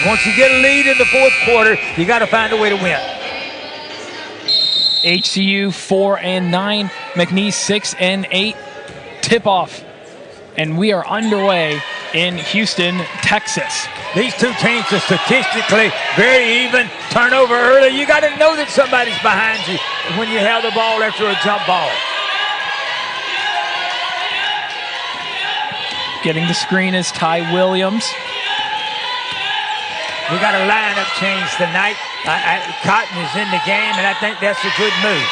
Once you get a lead in the fourth quarter, you got to find a way to win. HCU 4-9, McNeese 6-8. Tip-off, and we are underway in Houston, Texas. These two teams are statistically very even. Turnover early. You got to know that somebody's behind you when you have the ball after a jump ball. Getting the screen is Ty Williams. We got a lineup change tonight. Cotton is in the game, and I think that's a good move.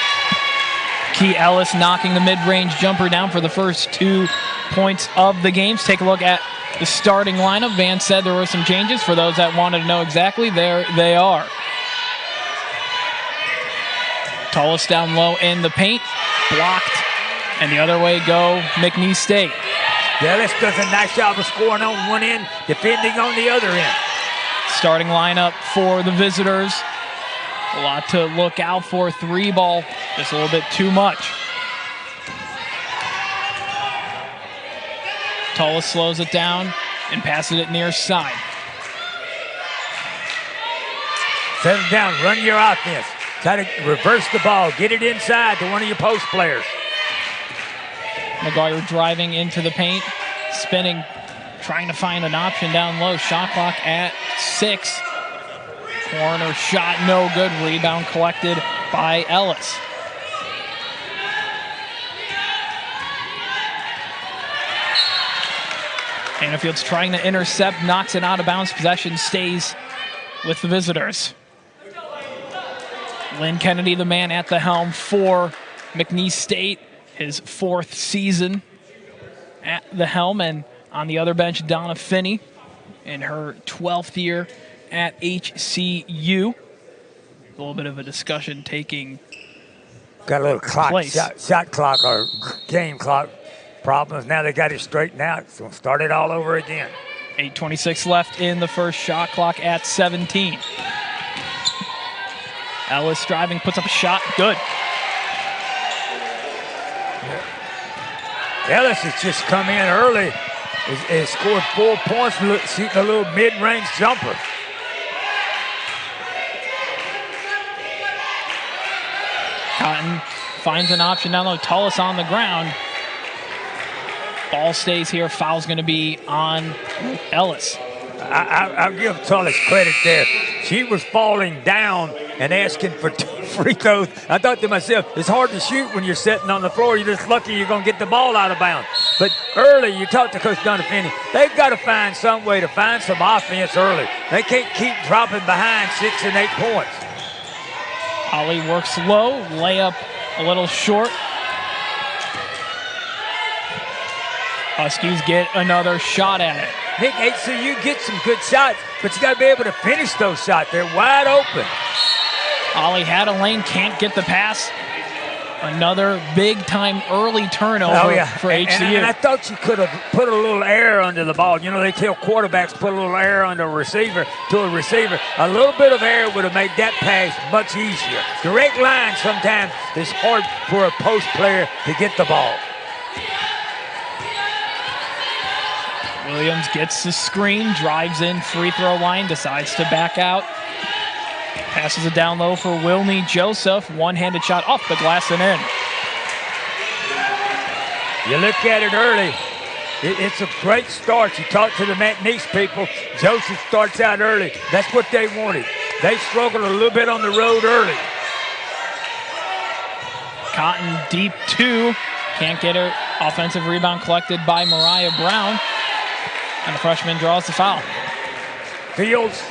Key Ellis knocking the mid-range jumper down for the first 2 points of the game. Take a look at the starting lineup. Van said there were some changes. For those that wanted to know exactly, there they are. Tallest down low in the paint, blocked, and the other way go McNeese State. Ellis does a nice job of scoring on one end, defending on the other end. Starting lineup for the visitors. A lot to look out for. 3 ball, just a little bit too much. Tullis slows it down and passes it near side. Set it down, run your offense. Try to reverse the ball, get it inside to one of your post players. McGuire driving into the paint, spinning, trying to find an option down low. Shot clock at 6. Corner shot, no good. Rebound collected by Ellis. Hannafield's trying to intercept, knocks it out of bounds. Possession stays with the visitors. Lynn Kennedy, the man at the helm for McNeese State, his 4th season at the helm. And on the other bench, Donna Finney in her 12th year at HCU. A little bit of a discussion taking got a little clock, place. shot clock or game clock problems. Now they got it straightened out. So start it all over again. 8:26 left in the first, shot clock at 17. Ellis driving, puts up a shot, good. Ellis has just come in early. Has scored 4 points, shooting a little mid-range jumper. Cotton finds an option down low. Tullis on the ground. Ball stays here. Foul's going to be on Ellis. I'll give Tullis credit there. She was falling down and asking for 2 free throws. I thought to myself, it's hard to shoot when you're sitting on the floor. You're just lucky you're going to get the ball out of bounds. But early, you talked to Coach Donna Finney, they've got to find some way to find some offense early. They can't keep dropping behind 6 and 8 points. Holly works low, layup a little short. Huskies get another shot at it. Nick, HCU gets some good shots, but you got to be able to finish those shots. They're wide open. Ollie had a lane, can't get the pass. Another big-time early turnover for HCU. And I thought you could have put a little air under the ball. You know, they tell quarterbacks put a little air under a receiver to a receiver. A little bit of air would have made that pass much easier. Direct line sometimes is hard for a post player to get the ball. Williams gets the screen, drives in, free throw line, decides to back out. Passes it down low for Wilney Joseph. One-handed shot off the glass and in. You look at it early. It's a great start. You talk to the McNeese people. Joseph starts out early. That's what they wanted. They struggled a little bit on the road early. Cotton deep 2. Can't get her. Offensive rebound collected by Mariah Brown. And the freshman draws the foul. Fields,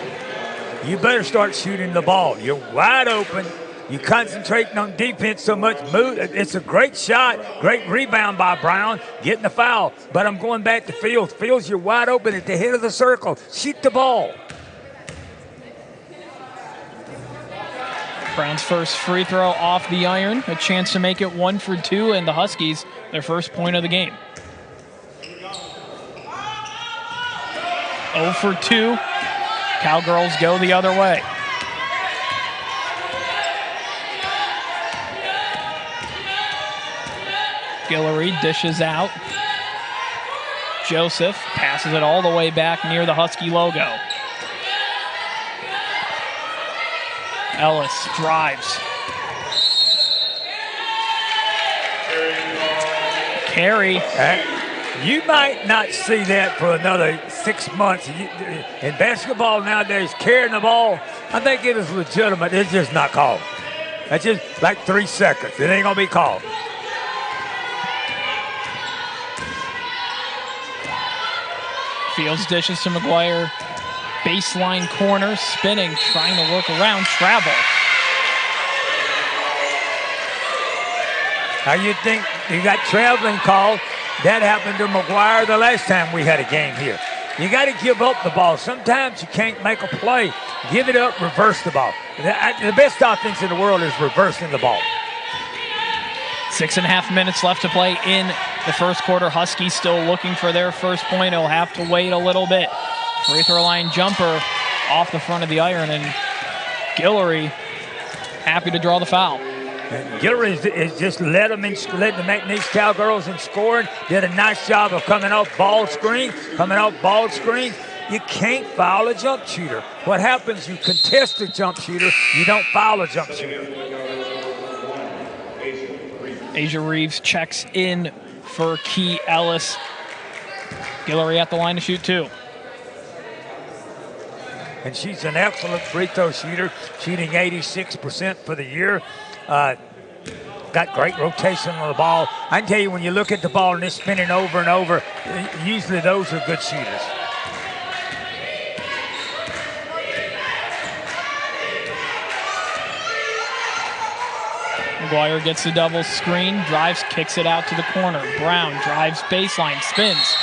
you better start shooting the ball. You're wide open. You're concentrating on defense so much. Move. It's a great shot. Great rebound by Brown. Getting the foul. But I'm going back to Fields. Fields, you're wide open at the head of the circle. Shoot the ball. Brown's first free throw off the iron. A chance to make it 1 for 2. And the Huskies, their first point of the game. 0 for 2. Cowgirls go the other way. Guillory dishes out. Joseph passes it all the way back near the Husky logo. Ellis drives. Carry. You might not see that for another 6 months. In basketball nowadays, carrying the ball, I think it is legitimate. It's just not called. That's just like 3 seconds. It ain't going to be called. Fields dishes to McGuire. Baseline corner, spinning, trying to work around, travel. Now you think you got traveling called. That happened to McGuire the last time we had a game here. You got to give up the ball. Sometimes you can't make a play. Give it up, reverse the ball. The best offense in the world is reversing the ball. 6.5 minutes left to play in the first quarter. Huskies still looking for their first point. They'll have to wait a little bit. Free throw line jumper off the front of the iron, and Guillory happy to draw the foul. Guillory is just led the McNeese Cowgirls in scoring. Did a nice job of coming off ball screen. You can't foul a jump shooter. What happens, you contest a jump shooter, you don't foul a jump shooter. Asia Reeves checks in for Key Ellis. Guillory at the line to shoot 2. And she's an excellent free throw shooter, shooting 86% for the year. Got great rotation on the ball. I can tell you, when you look at the ball and it's spinning over and over, usually those are good shooters. McGuire gets the double screen, drives, kicks it out to the corner. Brown drives baseline, spins,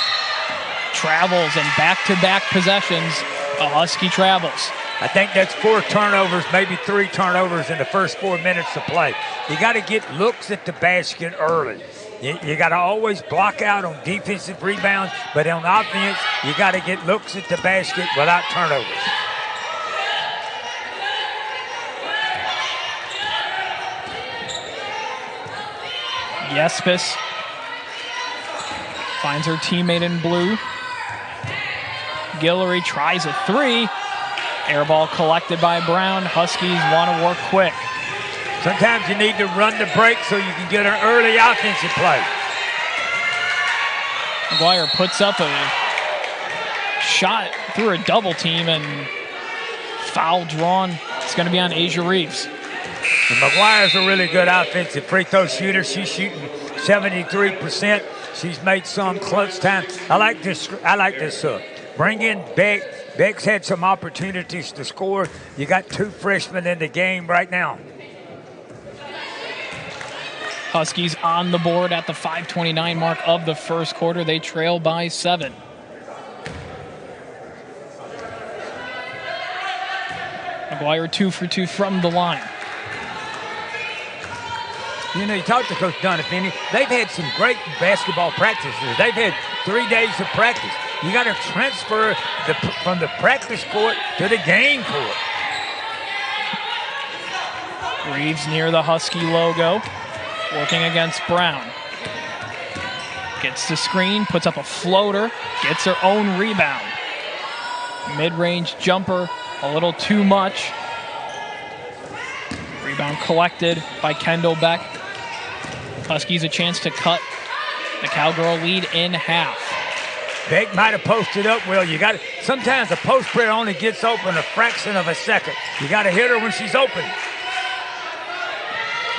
travels, and back-to-back possessions. A Husky travels. I think that's 4 turnovers, maybe 3 turnovers in the first 4 minutes of play. You got to get looks at the basket early. You got to always block out on defensive rebounds, but on offense, you got to get looks at the basket without turnovers. Yespis finds her teammate in blue. Guillory tries a 3. Air ball collected by Brown. Huskies want to work quick. Sometimes you need to run the break so you can get an early offensive play. McGuire puts up a shot through a double team, and foul drawn. It's going to be on Asia Reeves. And McGuire's a really good offensive free throw shooter. She's shooting 73%. She's made some clutch time. I like this. Bring in Beck. Beck's had some opportunities to score. You got 2 freshmen in the game right now. Huskies on the board at the 5:29 mark of the first quarter. They trail by 7. McGuire 2 for 2 from the line. You know, you talk to Coach Donafini. They've had some great basketball practices. They've had 3 days of practice. You got to transfer from the practice court to the game court. Reeves near the Husky logo, working against Brown. Gets the screen, puts up a floater, gets her own rebound. Mid-range jumper, a little too much. Rebound collected by Kendall Beck. Huskies a chance to cut the Cowgirl lead in half. Beck might have posted up well. Sometimes a post player only gets open a fraction of a second. You got to hit her when she's open.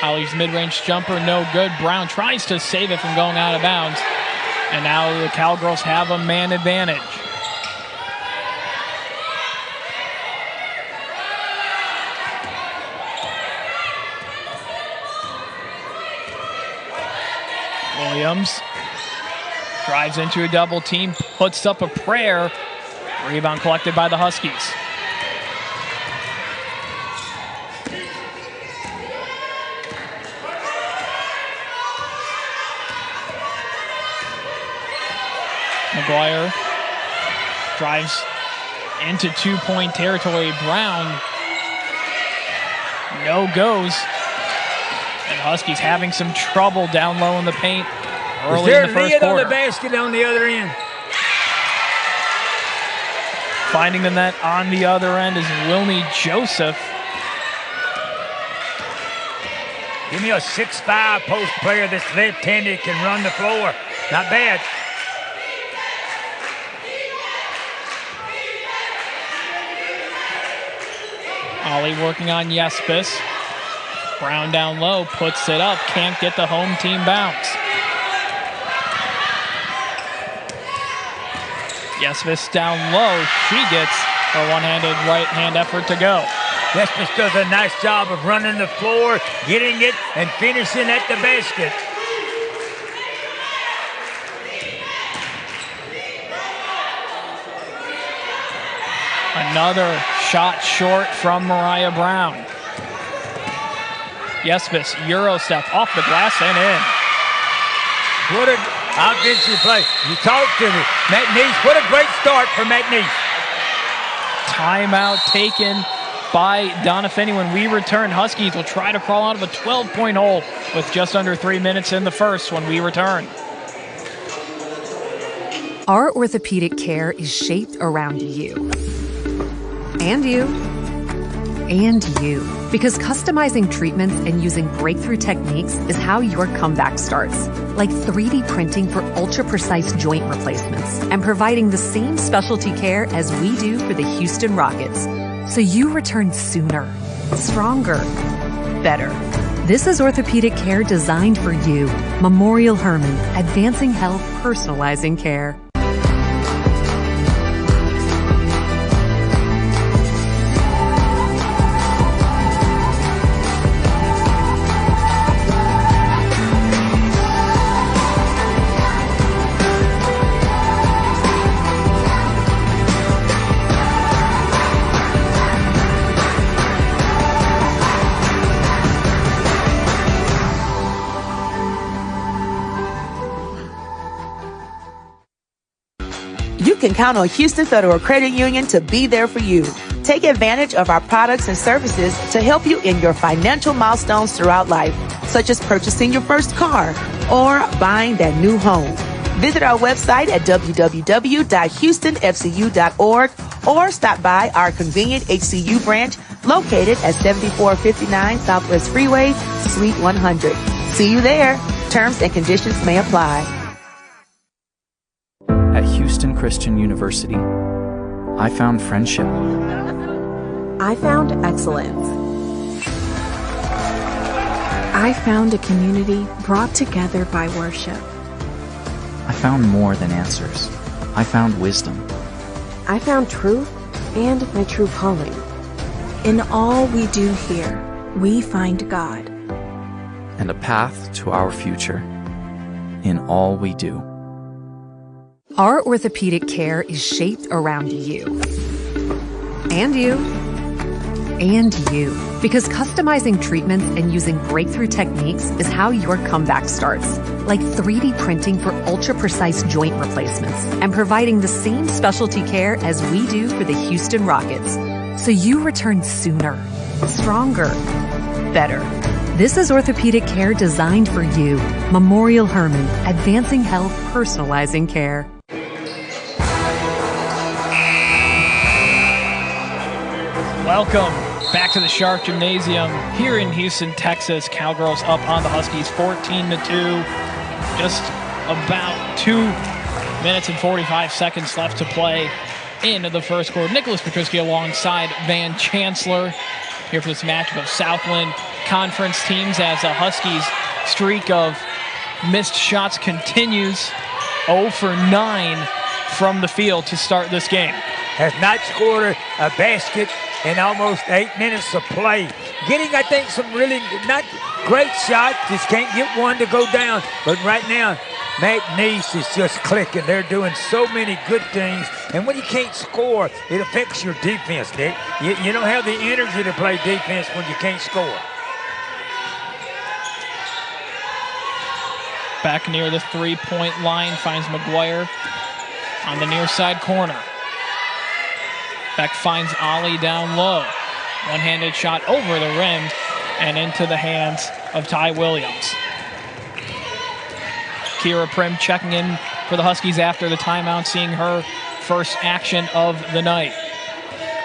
Holly's mid-range jumper, no good. Brown tries to save it from going out of bounds. And now the Cowgirls have a man advantage. Williams drives into a double team, puts up a prayer. Rebound collected by the Huskies. McGuire drives into 2-point territory. Brown no goes. And Huskies having some trouble down low in the paint early in the first quarter. Is there a lid on the basket on the other end? Finding the net on the other end is Wilney Joseph. Give me a 6'5" post player that's left-handed, can run the floor. Not bad. Ollie working on Yespis. Brown down low, puts it up, can't get the home team bounce. Yespis down low, she gets a one-handed right-hand effort to go. Yespis does a nice job of running the floor, getting it, and finishing at the basket. Another shot short from Mariah Brown. Yespis, Euro step off the glass and in. What an offensive play. You talked to me. McNeese, what a great start for McNeese. Timeout taken by Donna Finney. When we return, Huskies will try to crawl out of a 12-point hole with just under 3 minutes in the first when we return. Our orthopedic care is shaped around you. And you. And you. Because customizing treatments and using breakthrough techniques is how your comeback starts. Like 3D printing for ultra-precise joint replacements and providing the same specialty care as we do for the Houston Rockets. So you return sooner, stronger, better. This is orthopedic care designed for you. Memorial Hermann, advancing health, personalizing care. You can count on Houston Federal Credit Union to be there for you. Take advantage of our products and services to help you in your financial milestones throughout life, such as purchasing your first car or buying that new home. Visit our website at www.houstonfcu.org or stop by our convenient HCU branch located at 7459 Southwest Freeway, Suite 100. See you there. Terms and conditions may apply. At Houston Christian University, I found friendship. I found excellence. I found a community brought together by worship. I found more than answers. I found wisdom. I found truth and my true calling. In all we do here, we find God. And a path to our future in all we do. Our orthopedic care is shaped around you. And you. And you. Because customizing treatments and using breakthrough techniques is how your comeback starts. Like 3D printing for ultra-precise joint replacements and providing the same specialty care as we do for the Houston Rockets. So you return sooner, stronger, better. This is orthopedic care designed for you. Memorial Hermann, advancing health, personalizing care. Welcome back to the Sharp Gymnasium here in Houston, Texas. Cowgirls up on the Huskies 14-2. Just about 2 minutes and 45 seconds left to play in the first quarter. Nicholas Petruski alongside Van Chancellor here for this matchup of Southland Conference teams as the Huskies' streak of missed shots continues. 0 for 9 from the field to start this game. Has not scored a basket in almost 8 minutes of play. Getting, I think, some really not great shots. Just can't get one to go down. But right now, McNeese is just clicking. They're doing so many good things. And when you can't score, it affects your defense, Nick. You don't have the energy to play defense when you can't score. Back near the three-point line, finds McGuire on the near side corner. Beck finds Ollie down low. One-handed shot over the rim and into the hands of Ty Williams. Kira Prim checking in for the Huskies after the timeout, seeing her first action of the night.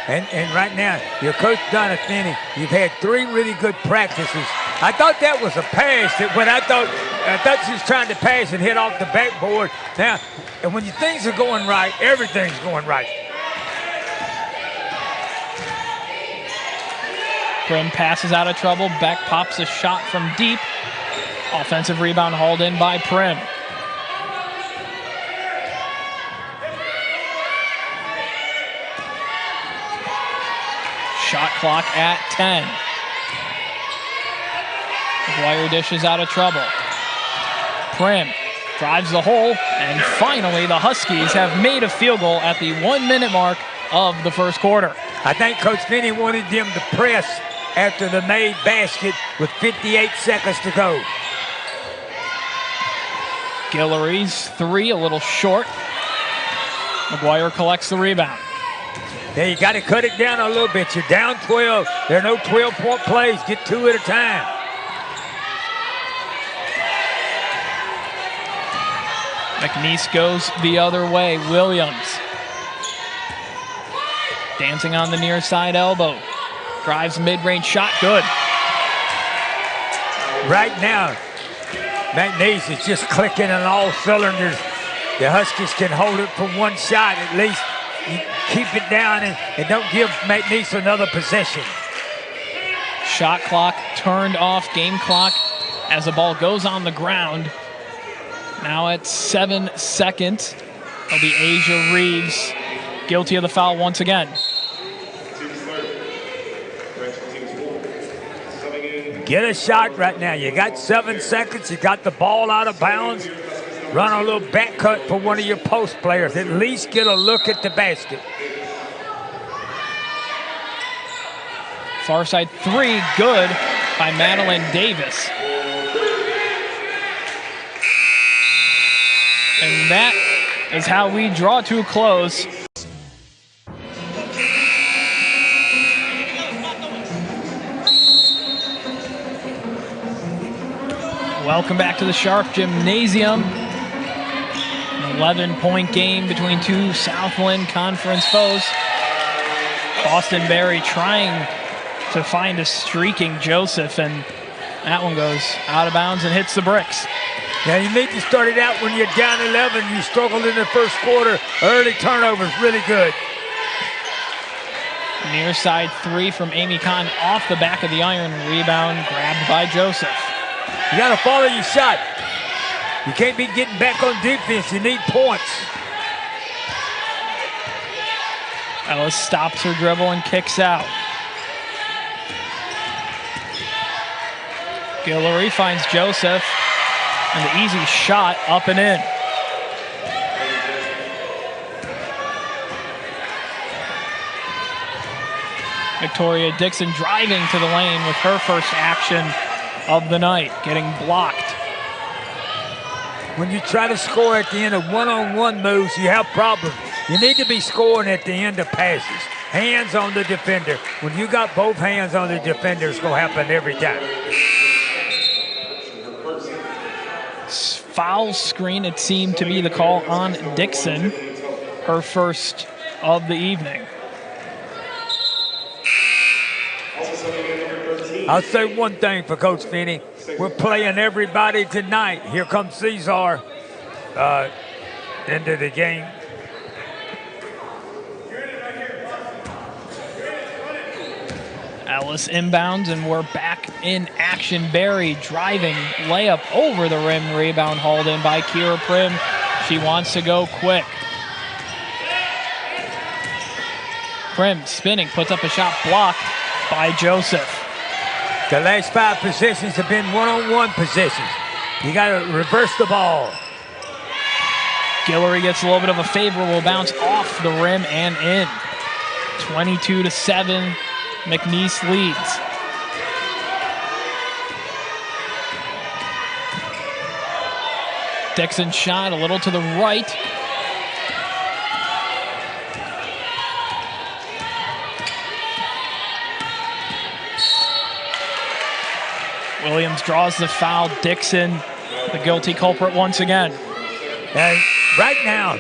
And right now, your coach, Donna Finney, you've had 3 really good practices I thought that was a pass. I thought she was trying to pass and hit off the backboard. Now, and when things are going right, everything's going right. Prim passes out of trouble. Beck pops a shot from deep. Offensive rebound hauled in by Prim. Shot clock at 10. McGuire dishes out of trouble. Prim drives the hole, and finally the Huskies have made a field goal at the 1-minute mark of the first quarter. I think Coach Finney wanted them to press after the made basket with 58 seconds to go. Guillory's three, a little short. McGuire collects the rebound. Yeah, you got to cut it down a little bit. You're down 12. There are no 12-point plays. Get two at a time. McNeese goes the other way. Williams dancing on the near side elbow. Drives mid-range shot. Good. Right now, McNeese is just clicking on all cylinders. The Huskies can hold it for one shot at least. You keep it down and don't give McNeese another possession. Shot clock turned off. Game clock as the ball goes on the ground. Now at 7 seconds. It'll be Asia Reeves guilty of the foul once again. Get a shot right now. You got 7 seconds. You got the ball out of bounds. Run a little back cut for one of your post players. At least get a look at the basket. Far side three, good by Madeline Davis. And that is how we draw to a close. Welcome back to the Sharp Gymnasium. An 11-point game between two Southland Conference foes. Boston Berry trying to find a streaking Joseph, and that one goes out of bounds and hits the bricks. Yeah, you need to start it out when you're down 11. You struggled in the first quarter. Early turnovers, really good. Near side three from Amy Cotton off the back of the iron. Rebound grabbed by Joseph. You got to follow your shot. You can't be getting back on defense. You need points. Ellis stops her dribble and kicks out. Guillory finds Joseph, and the easy shot up and in. Victoria Dixon driving to the lane with her first action of the night, getting blocked. When you try to score at the end of one-on-one moves, you have problems. You need to be scoring at the end of passes. Hands on the defender. When you got both hands on the defender, it's going to happen every time. Foul screen, it seemed to be the call on Dixon, her first of the evening. I'll say one thing for Coach Finney. We're playing everybody tonight. Here comes Cesar into the game. Ellis inbounds, and we're back in action. Berry driving, layup over the rim, rebound hauled in by Kira Prim. She wants to go quick. Prim spinning, puts up a shot blocked by Joseph. The last 5 possessions have been one-on-one possessions. You got to reverse the ball. Guillory gets a little bit of a favorable bounce off the rim and in. 22-7, McNeese leads. Dixon shot a little to the right. Williams draws the foul. Dixon, the guilty culprit once again. And right now,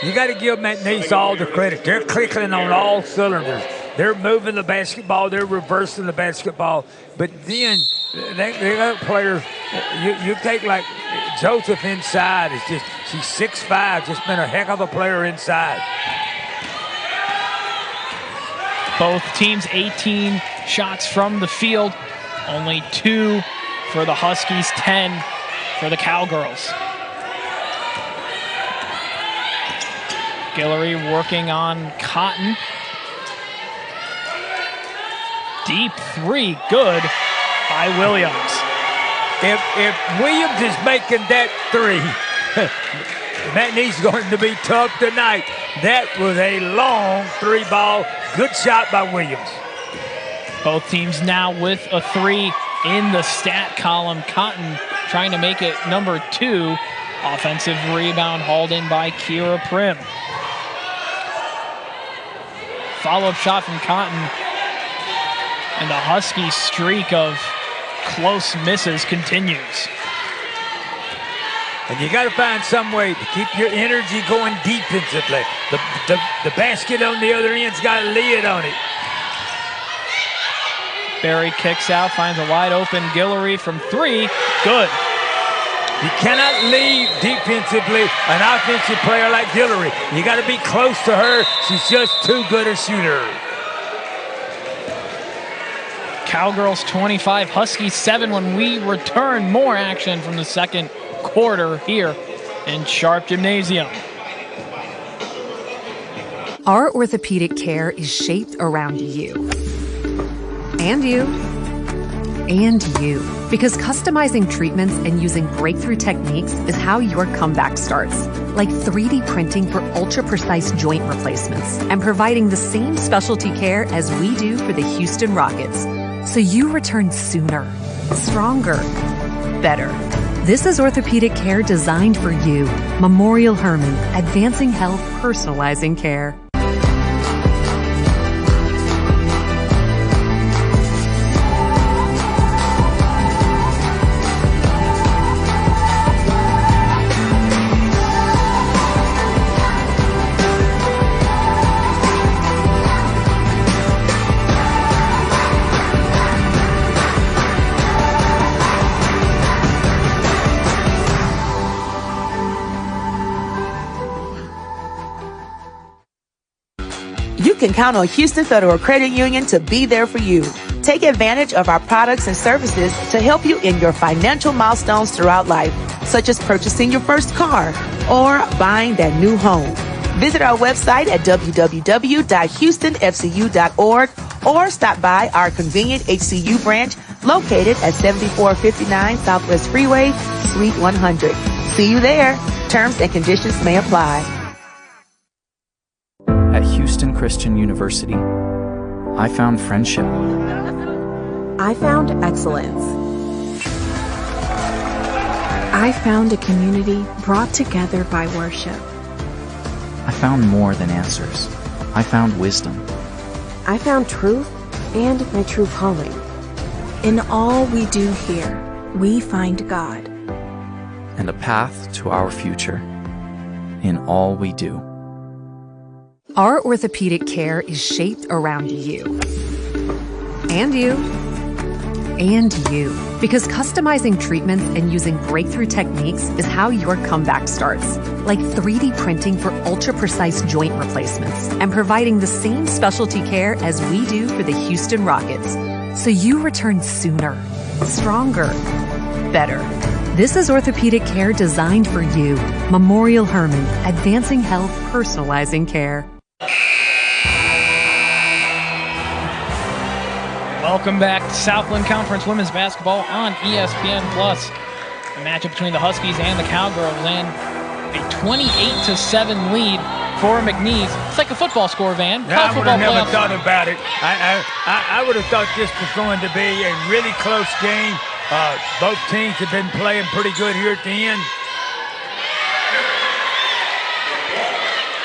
you got to give McNeese all the credit. They're clicking on all cylinders. They're moving the basketball. They're reversing the basketball. But then they got players. You take like Joseph inside. She's 6'5", just been a heck of a player inside. Both teams 18 shots from the field. Only 2 for the Huskies, 10 for the Cowgirls. Guillory working on Cotton. Deep 3, good by Williams. If Williams is making that 3, McNeese is going to be tough tonight. That was a long 3 ball. Good shot by Williams. Both teams now with a 3 in the stat column. Cotton trying to make it number 2. Offensive rebound hauled in by Kira Prim. Follow-up shot from Cotton. And the Husky streak of close misses continues. And you got to find some way to keep your energy going defensively. The basket on the other end's got a lid on it. Barry kicks out, finds a wide open Guillory from 3. Good. You cannot leave defensively an offensive player like Guillory. You got to be close to her. She's just too good a shooter. Cowgirls 25, Huskies 7 when we return. More action from the second quarter here in Sharp Gymnasium. Our orthopedic care is shaped around you. And you. And you. Because customizing treatments and using breakthrough techniques is how your comeback starts. Like 3D printing for ultra-precise joint replacements and providing the same specialty care as we do for the Houston Rockets. So you return sooner, stronger, better. This is orthopedic care designed for you. Memorial Hermann, advancing health, personalizing care. You can count on Houston Federal Credit Union to be there for you. Take advantage of our products and services to help you in your financial milestones throughout life, such as purchasing your first car or buying that new home. Visit our website at www.houstonfcu.org or stop by our convenient HCU branch located at 7459 Southwest Freeway, Suite 100. See you there. Terms and conditions may apply. At Houston Christian University, I found friendship. I found excellence. I found a community brought together by worship. I found more than answers. I found wisdom. I found truth and my true calling. In all we do here, we find God. And a path to our future. In all we do. Our orthopedic care is shaped around you. And you. And you. Because customizing treatments and using breakthrough techniques is how your comeback starts. Like 3D printing for ultra-precise joint replacements and providing the same specialty care as we do for the Houston Rockets. So you return sooner, stronger, better. This is orthopedic care designed for you. Memorial Hermann, advancing health, personalizing care. Welcome back to Southland Conference Women's Basketball on ESPN+. A matchup between the Huskies and the Cowgirls, and a 28-7 lead for McNeese. It's like a football score, Van. Yeah, I would have never thought about it. I would have thought this was going to be a really close game. Both teams have been playing pretty good here at the end.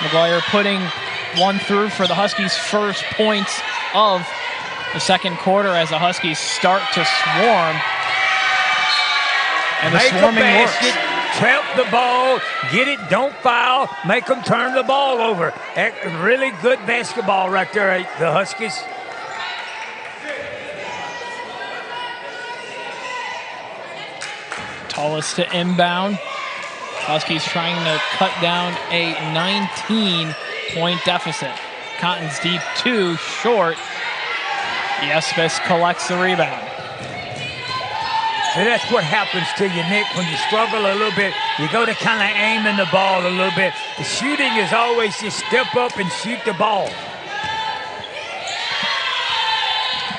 McGuire putting one through for the Huskies' first points of the second quarter as the Huskies start to swarm. And the make a swarming basket, works. trap the ball, get it, don't foul, make them turn the ball over. Really good basketball right there, the Huskies. Tallest to inbound. Huskies trying to cut down a 19-point deficit. Cotton's deep, 2 short. Yespis collects the rebound. So that's what happens to you, Nick, when you struggle a little bit. You go to kind of aiming the ball a little bit. The shooting is always just step up and shoot the ball.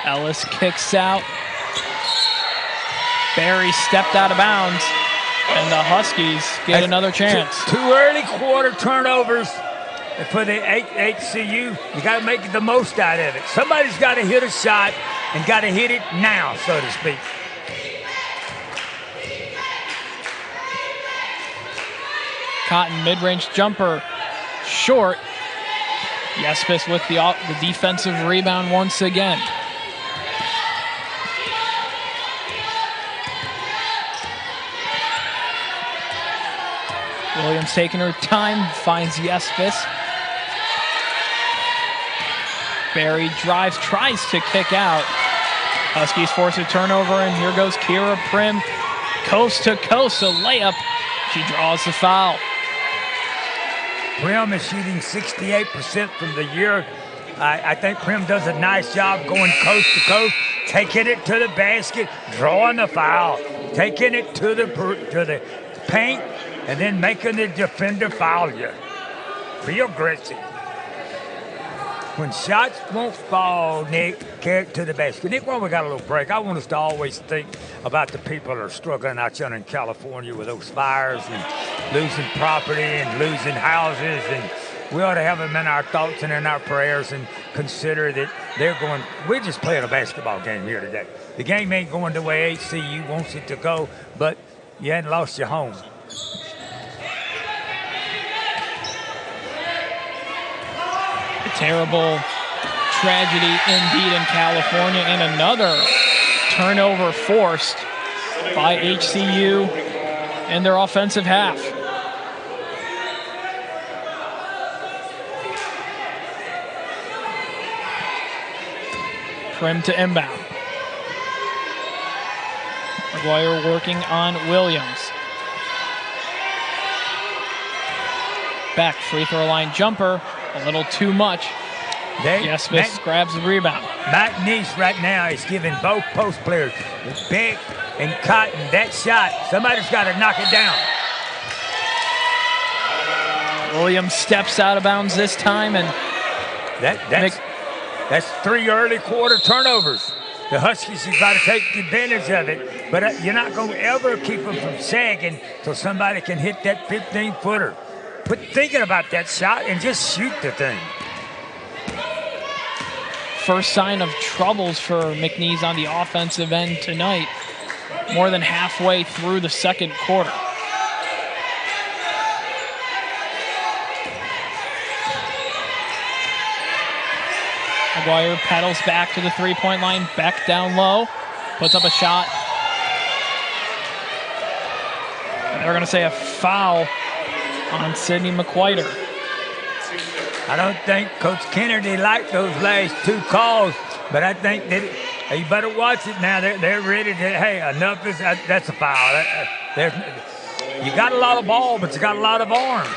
Ellis kicks out. Barry stepped out of bounds, and the Huskies get another chance. Two early quarter turnovers for the HCU. You got to make the most out of it. Somebody's got to hit a shot and got to hit it now, so to speak. Cotton mid-range jumper, short. Yespis with the defensive rebound once again. Williams taking her time, finds Yespis. Barry drives, tries to kick out. Huskies force a turnover, and here goes Kira Prim. Coast to coast, a layup. She draws the foul. Prim is shooting 68% from the year. I think Prim does a nice job going coast to coast, taking it to the basket, drawing the foul, taking it to the paint, and then making the defender foul you. Be aggressive. When shots won't fall, Nick, carry it to the basket. Nick, while we got a little break, I want us to always think about the people that are struggling out there in California with those fires and losing property and losing houses. And we ought to have them in our thoughts and in our prayers and consider that we're just playing a basketball game here today. The game ain't going the way HCU wants it to go, but you hadn't lost your home. Terrible tragedy indeed in California, and another turnover forced by HCU in their offensive half. Prim to inbound. McGuire working on Williams. Back free throw line jumper. A little too much. Yespis grabs the rebound. McNeese right now is giving both post players, Beck and Cotton, that shot. Somebody's got to knock it down. Williams steps out of bounds this time, and that's 3 early quarter turnovers. The Huskies have got to take advantage of it, but you're not going to ever keep them from sagging so somebody can hit that 15-footer. Quit thinking about that shot and just shoot the thing. First sign of troubles for McNeese on the offensive end tonight, more than halfway through the second quarter. McGuire pedals back to the three-point line. Beck down low, puts up a shot. And they're going to say a foul on Sydney McQuaiter. I don't think Coach Kennedy liked those last 2 calls, but I think that you better watch it now. They're ready to, hey, enough is, that's a foul. You got a lot of ball, but you got a lot of arm.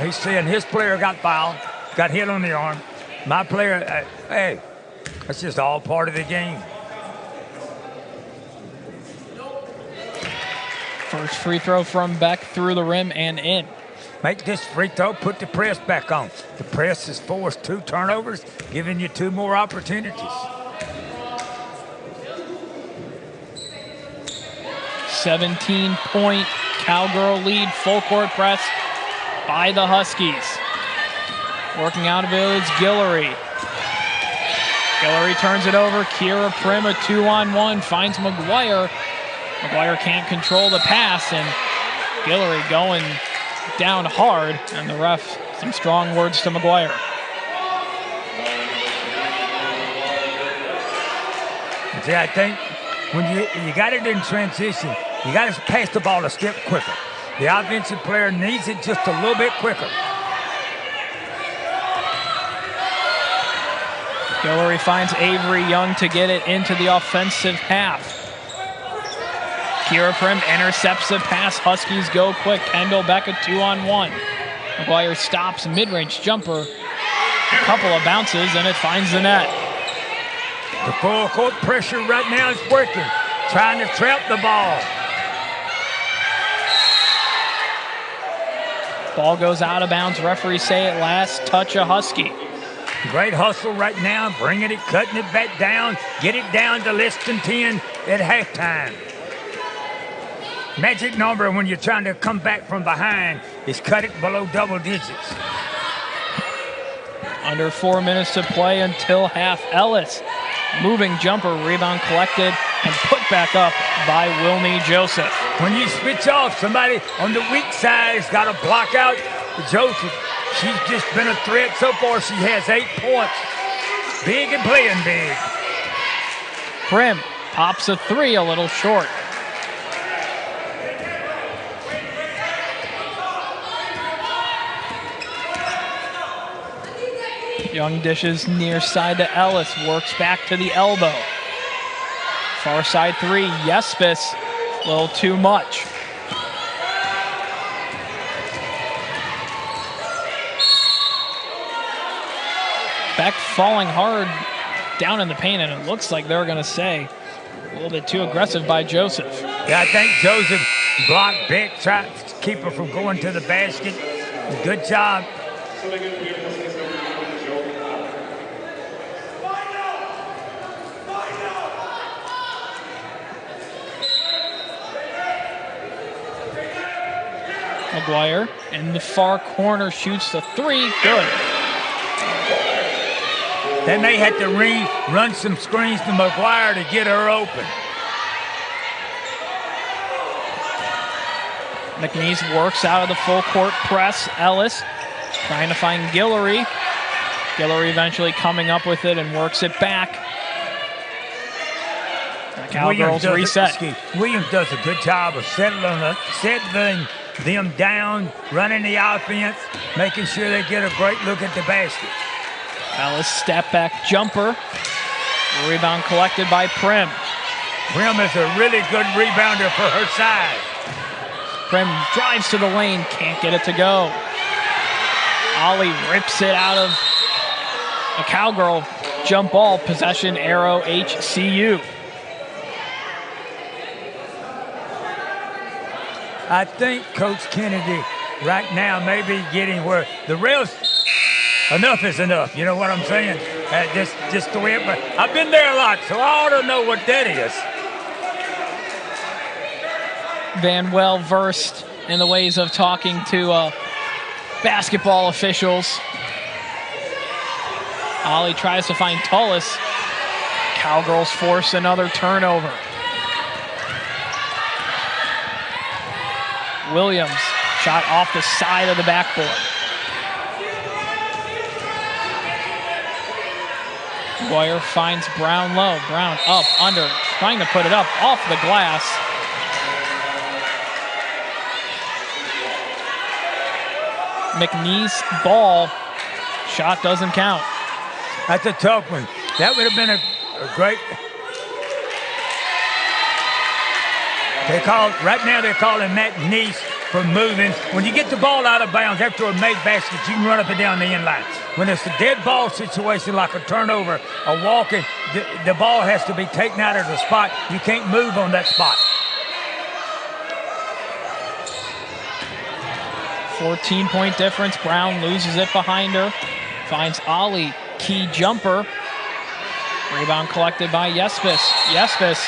He's saying his player got fouled, got hit on the arm. My player, hey, that's just all part of the game. First free throw from Beck through the rim and in. Make this free throw, put the press back on. The press has forced 2 turnovers, giving you 2 more opportunities. 17-point Cowgirl lead, full court press by the Huskies. Working out of it is Guillory. Guillory turns it over. Kira Prim, a 2-on-1, finds McGuire. McGuire can't control the pass, and Guillory going down hard, and the ref, some strong words to McGuire. See, I think when you got it in transition, you got to pass the ball a step quicker. The offensive player needs it just a little bit quicker. Guillory finds Avery Young to get it into the offensive half. Kira Prim intercepts the pass. Huskies go quick. Kendall Beck a 2-on-1. McGuire stops mid-range jumper. A couple of bounces and it finds the net. The full court pressure right now is working. Trying to trap the ball. Ball goes out of bounds. Referees say it last touch a Husky. Great hustle right now. Bringing it, cutting it back down. Get it down to less than 10 at halftime. Magic number when you're trying to come back from behind is cut it below double digits. Under 4 minutes to play until half. Ellis, moving jumper, rebound collected and put back up by Wilney Joseph. When you switch off, somebody on the weak side has got to block out Joseph. She's just been a threat so far. She has 8 points. Big and playing big. Prim pops a 3, a little short. Young dishes near side to Ellis, works back to the elbow. Far side 3, Yespis, a little too much. Beck falling hard down in the paint, and it looks like they're going to say a little bit too aggressive by Joseph. Yeah, I think Joseph blocked Beck, tried to keep her from going to the basket. Good job. McGuire in the far corner shoots the 3. Good. They may have to run some screens to McGuire to get her open. McNeese works out of the full court press. Ellis trying to find Guillory. Guillory eventually coming up with it and works it back. The Cowgirls reset. Williams does a good job of settling them down, running the offense, making sure they get a great look at the basket. Ellis step back jumper. Rebound collected by Prim. Prim is a really good rebounder for her size. Prim drives to the lane, can't get it to go. Ollie rips it out of a Cowgirl jump ball. Possession arrow HCU. I think Coach Kennedy right now may be getting where the rails, enough is enough. You know what I'm saying? Just the way it, but I've been there a lot, so I ought to know what that is. Van well versed in the ways of talking to basketball officials. Ollie tries to find Tullis. Cowgirls force another turnover. Williams, shot off the side of the backboard. McGuire finds Brown low. Brown up, under, trying to put it up off the glass. McNeese ball. Shot doesn't count. That's a tough one. That would have been a great. Right now they're calling McNeese for moving. When you get the ball out of bounds after a made basket, you can run up and down the end line. When it's a dead ball situation like a turnover, a walking, the ball has to be taken out of the spot. You can't move on that spot. 14-point difference. Brown loses it behind her. Finds Ollie. Key jumper. Rebound collected by Yespis. Yespis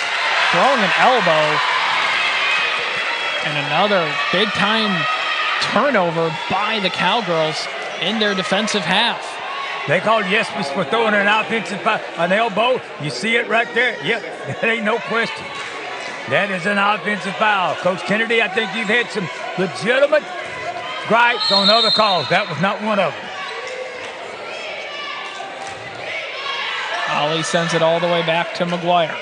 throwing an elbow. And another big-time turnover by the Cowgirls in their defensive half. They called Yespis for throwing an offensive foul, an elbow. You see it right there? Yep, that ain't no question. That is an offensive foul. Coach Kennedy, I think you've had some legitimate gripes on other calls. That was not one of them. Ollie sends it all the way back to McGuire.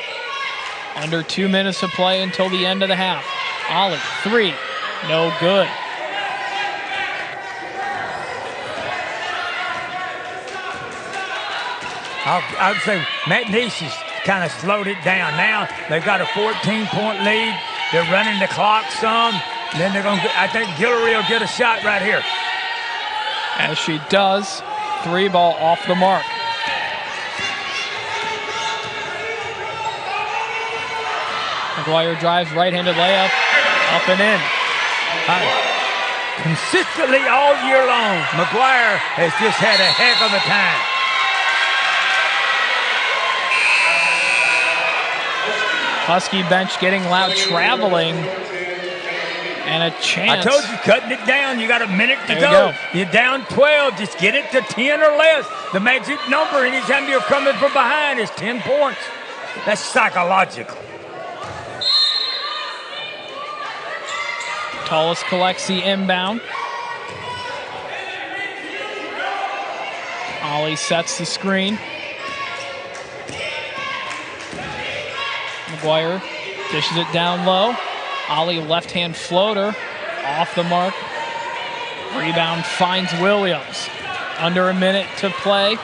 Under 2 minutes to play until the end of the half. Ollie, 3, no good. I would say McNeese has kind of slowed it down. Now they've got a 14-point lead. They're running the clock some. Then they're going to, I think Guillory will get a shot right here. As she does, 3 ball off the mark. McGuire drives, right-handed layup, up and in. Consistently all year long, McGuire has just had a heck of a time. Husky bench getting loud, traveling, and a chance. I told you, cutting it down. You got a minute to There go. you go. You're down 12. Just get it to 10 or less. The magic number anytime you're coming from behind is 10 points. That's psychological. Tullis collects the inbound. Ollie sets the screen. McGuire dishes it down low. Ollie left-hand floater off the mark. Rebound finds Williams. Under a minute to play.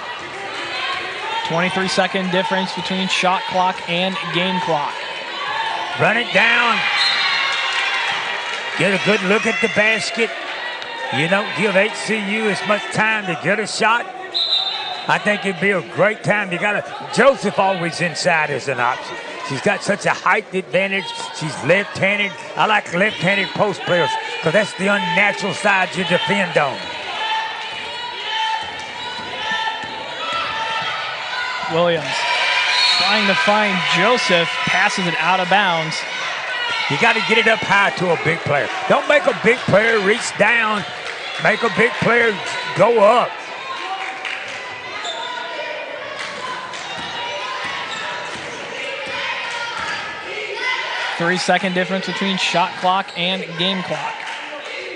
23-second difference between shot clock and game clock. Run it down. Get a good look at the basket. You don't give HCU as much time to get a shot. I think it'd be a great time. You got to, Joseph always inside as an option. She's got such a height advantage. She's left-handed. I like left-handed post players because that's the unnatural side you defend on. Williams trying to find Joseph, passes it out of bounds. You got to get it up high to a big player. Don't make a big player reach down. Make a big player go up. Three-second difference between shot clock and game clock.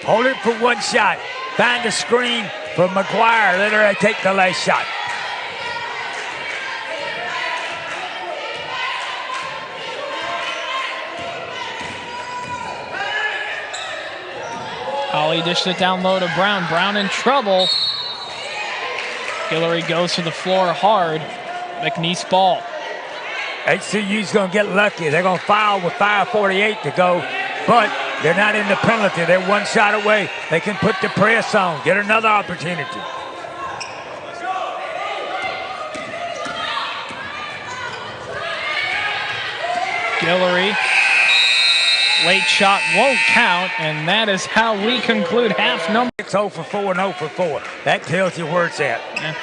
Hold it for one shot. Find a screen for McGuire. Let her take the last shot. Ollie dished it down low to Brown. Brown in trouble. Guillory goes to the floor hard. McNeese ball. HCU's going to get lucky. They're going to foul with 5:48 to go, but they're not in the penalty. They're one shot away. They can put the press on, get another opportunity. Guillory. Late shot won't count, and that is how we conclude half number. 0 for 4 and 0 for 4. That tells you where it's at. Yeah.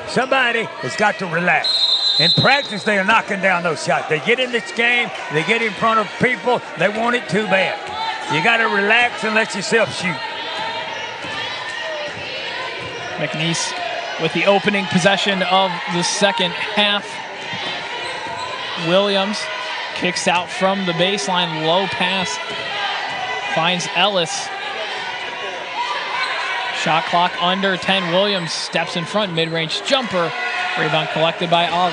Somebody has got to relax. In practice, they are knocking down those shots. They get in this game, they get in front of people, they want it too bad. You got to relax and let yourself shoot. McNeese with the opening possession of the second half. Williams kicks out from the baseline, low pass, finds Ellis. Shot clock under 10. Williams steps in front, mid-range jumper. Rebound collected by Ollie.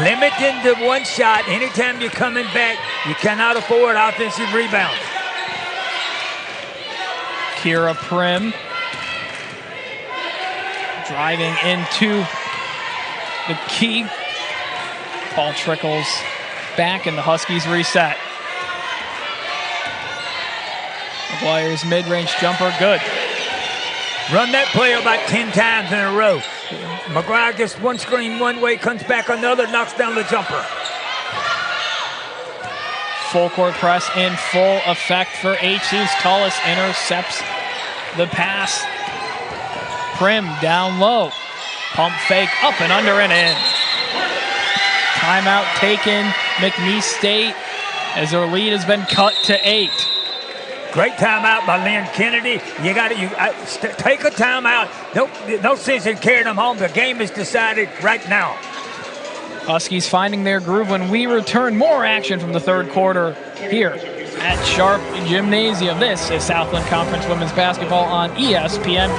Limiting to one shot. Anytime you're coming back, you cannot afford offensive rebounds. Kira Prim driving into the key. Ball trickles back and the Huskies reset. McGuire's mid-range jumper, good. Run that play about 10 times in a row. McGuire gets one screen one way, comes back another, knocks down the jumper. Full court press in full effect for HC's. Tullis intercepts the pass. Prim down low. Pump fake up and under and in. Timeout taken. McNeese State as their lead has been cut to 8. Great timeout by Lynn Kennedy. You got to take a timeout. No sense in carrying them home. The game is decided right now. Huskies finding their groove when we return. More action from the third quarter here at Sharp Gymnasium. This is Southland Conference Women's Basketball on ESPN+.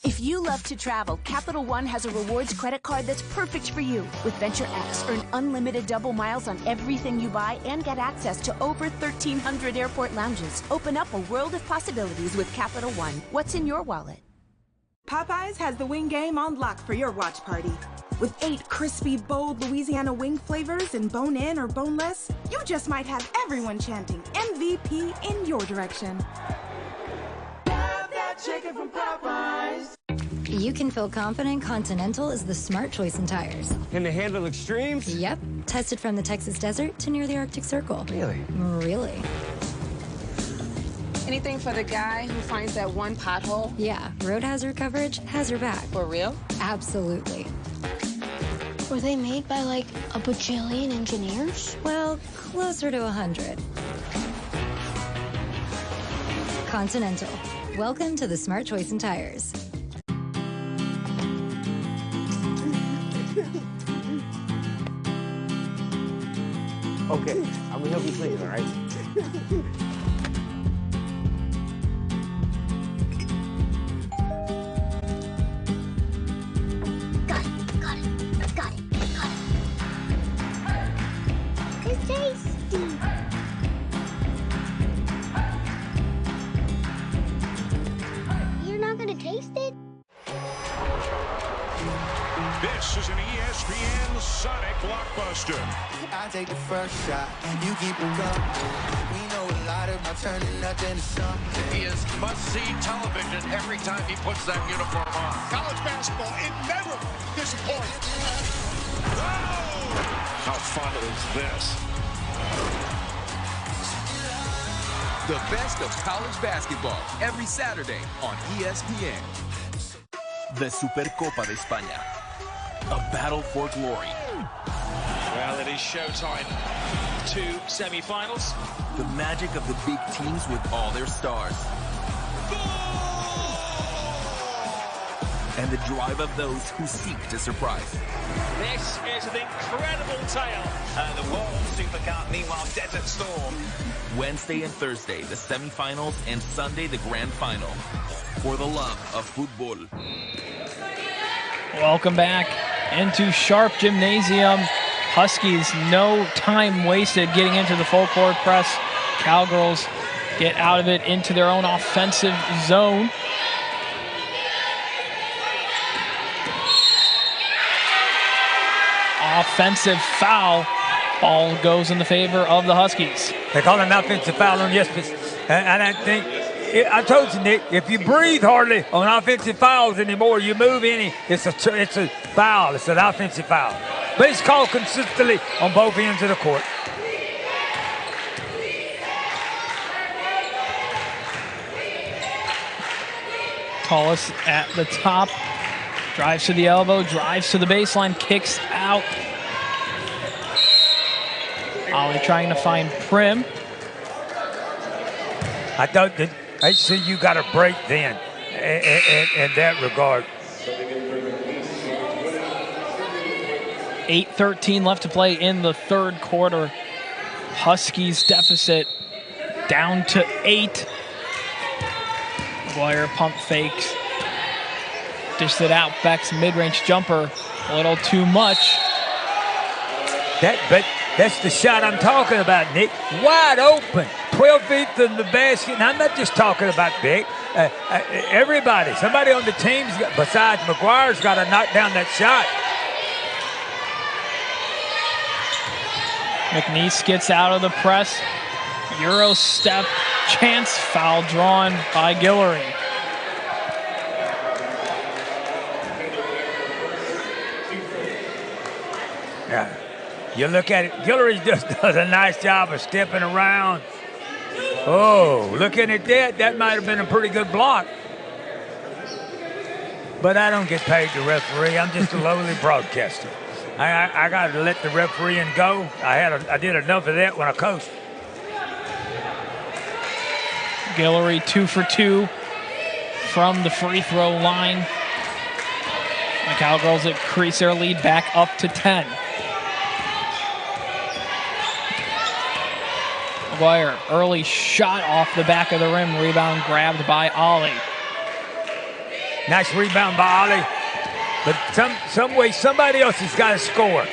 If you love love to travel, Capital One has a rewards credit card that's perfect for you. With Venture X, earn unlimited double miles on everything you buy and get access to over 1,300 airport lounges. Open up a world of possibilities with Capital One. What's in your wallet? Popeyes has the wing game on lock for your watch party. With 8 crispy, bold Louisiana wing flavors and bone-in or boneless, you just might have everyone chanting MVP in your direction. Have that chicken from Popeyes. You can feel confident Continental is the smart choice in tires. Can they handle extremes? Yep. Tested from the Texas desert to near the Arctic Circle. Really? Really. Anything for the guy who finds that one pothole? Yeah, road hazard coverage has your back. For real? Absolutely. Were they made by like a bajillion engineers? Well, closer to 100. Continental. Welcome to the smart choice in tires. Okay, I'm gonna help you clean, all right? It's tasty. You're not gonna taste it? This is an ESPN Sonic blockbuster. I take the first shot, you keep it coming. We know a lot about turning nothing to something. He is must-see television every time he puts that uniform on. College basketball, it never disappoints. Oh! How fun is this? The best of college basketball every Saturday on ESPN. The Supercopa de España. A battle for glory. Well, it is showtime. 2 semi-finals. The magic of the big teams with all their stars. And the drive of those who seek to surprise. This is an incredible tale. The World Super Cup, meanwhile, Desert Storm. Wednesday and Thursday, the semifinals, and Sunday, the grand final. For the love of football. Welcome back into Sharp Gymnasium. Huskies, no time wasted getting into the full court press. Cowgirls get out of it into their own offensive zone. Offensive foul. Ball goes in the favor of the Huskies. They call an offensive foul on yesterday. And I think, I told you, Nick, if you breathe hardly on offensive fouls anymore, you move any, it's a foul. It's an offensive foul. But it's called consistently on both ends of the court. Tullis at the top. Drives to the elbow, drives to the baseline, kicks out. Ollie trying to find Prim. I thought that HCU got a break then in that regard. 8:13 left to play in the third quarter. Huskies deficit down to 8. McGuire pump fakes. Dished it out. Beck's mid-range jumper. A little too much. But that's the shot I'm talking about, Nick. Wide open. 12 feet from the basket. And I'm not just talking about Beck. Everybody, somebody on the team besides McGuire's got to knock down that shot. McNeese gets out of the press. Euro step. Chance foul drawn by Guillory. Yeah. You look at it, Guillory just does a nice job of stepping around. Oh, looking at that, that might have been a pretty good block. But I don't get paid to referee. I'm just a lowly broadcaster. I got to let the refereeing go. I did enough of that when I coached. Guillory 2 for 2 from the free throw line. The Cowgirls increase their lead back up to 10. McGuire, early shot off the back of the rim, rebound grabbed by Ollie. Nice rebound by Ollie. But some way, somebody else has got to score.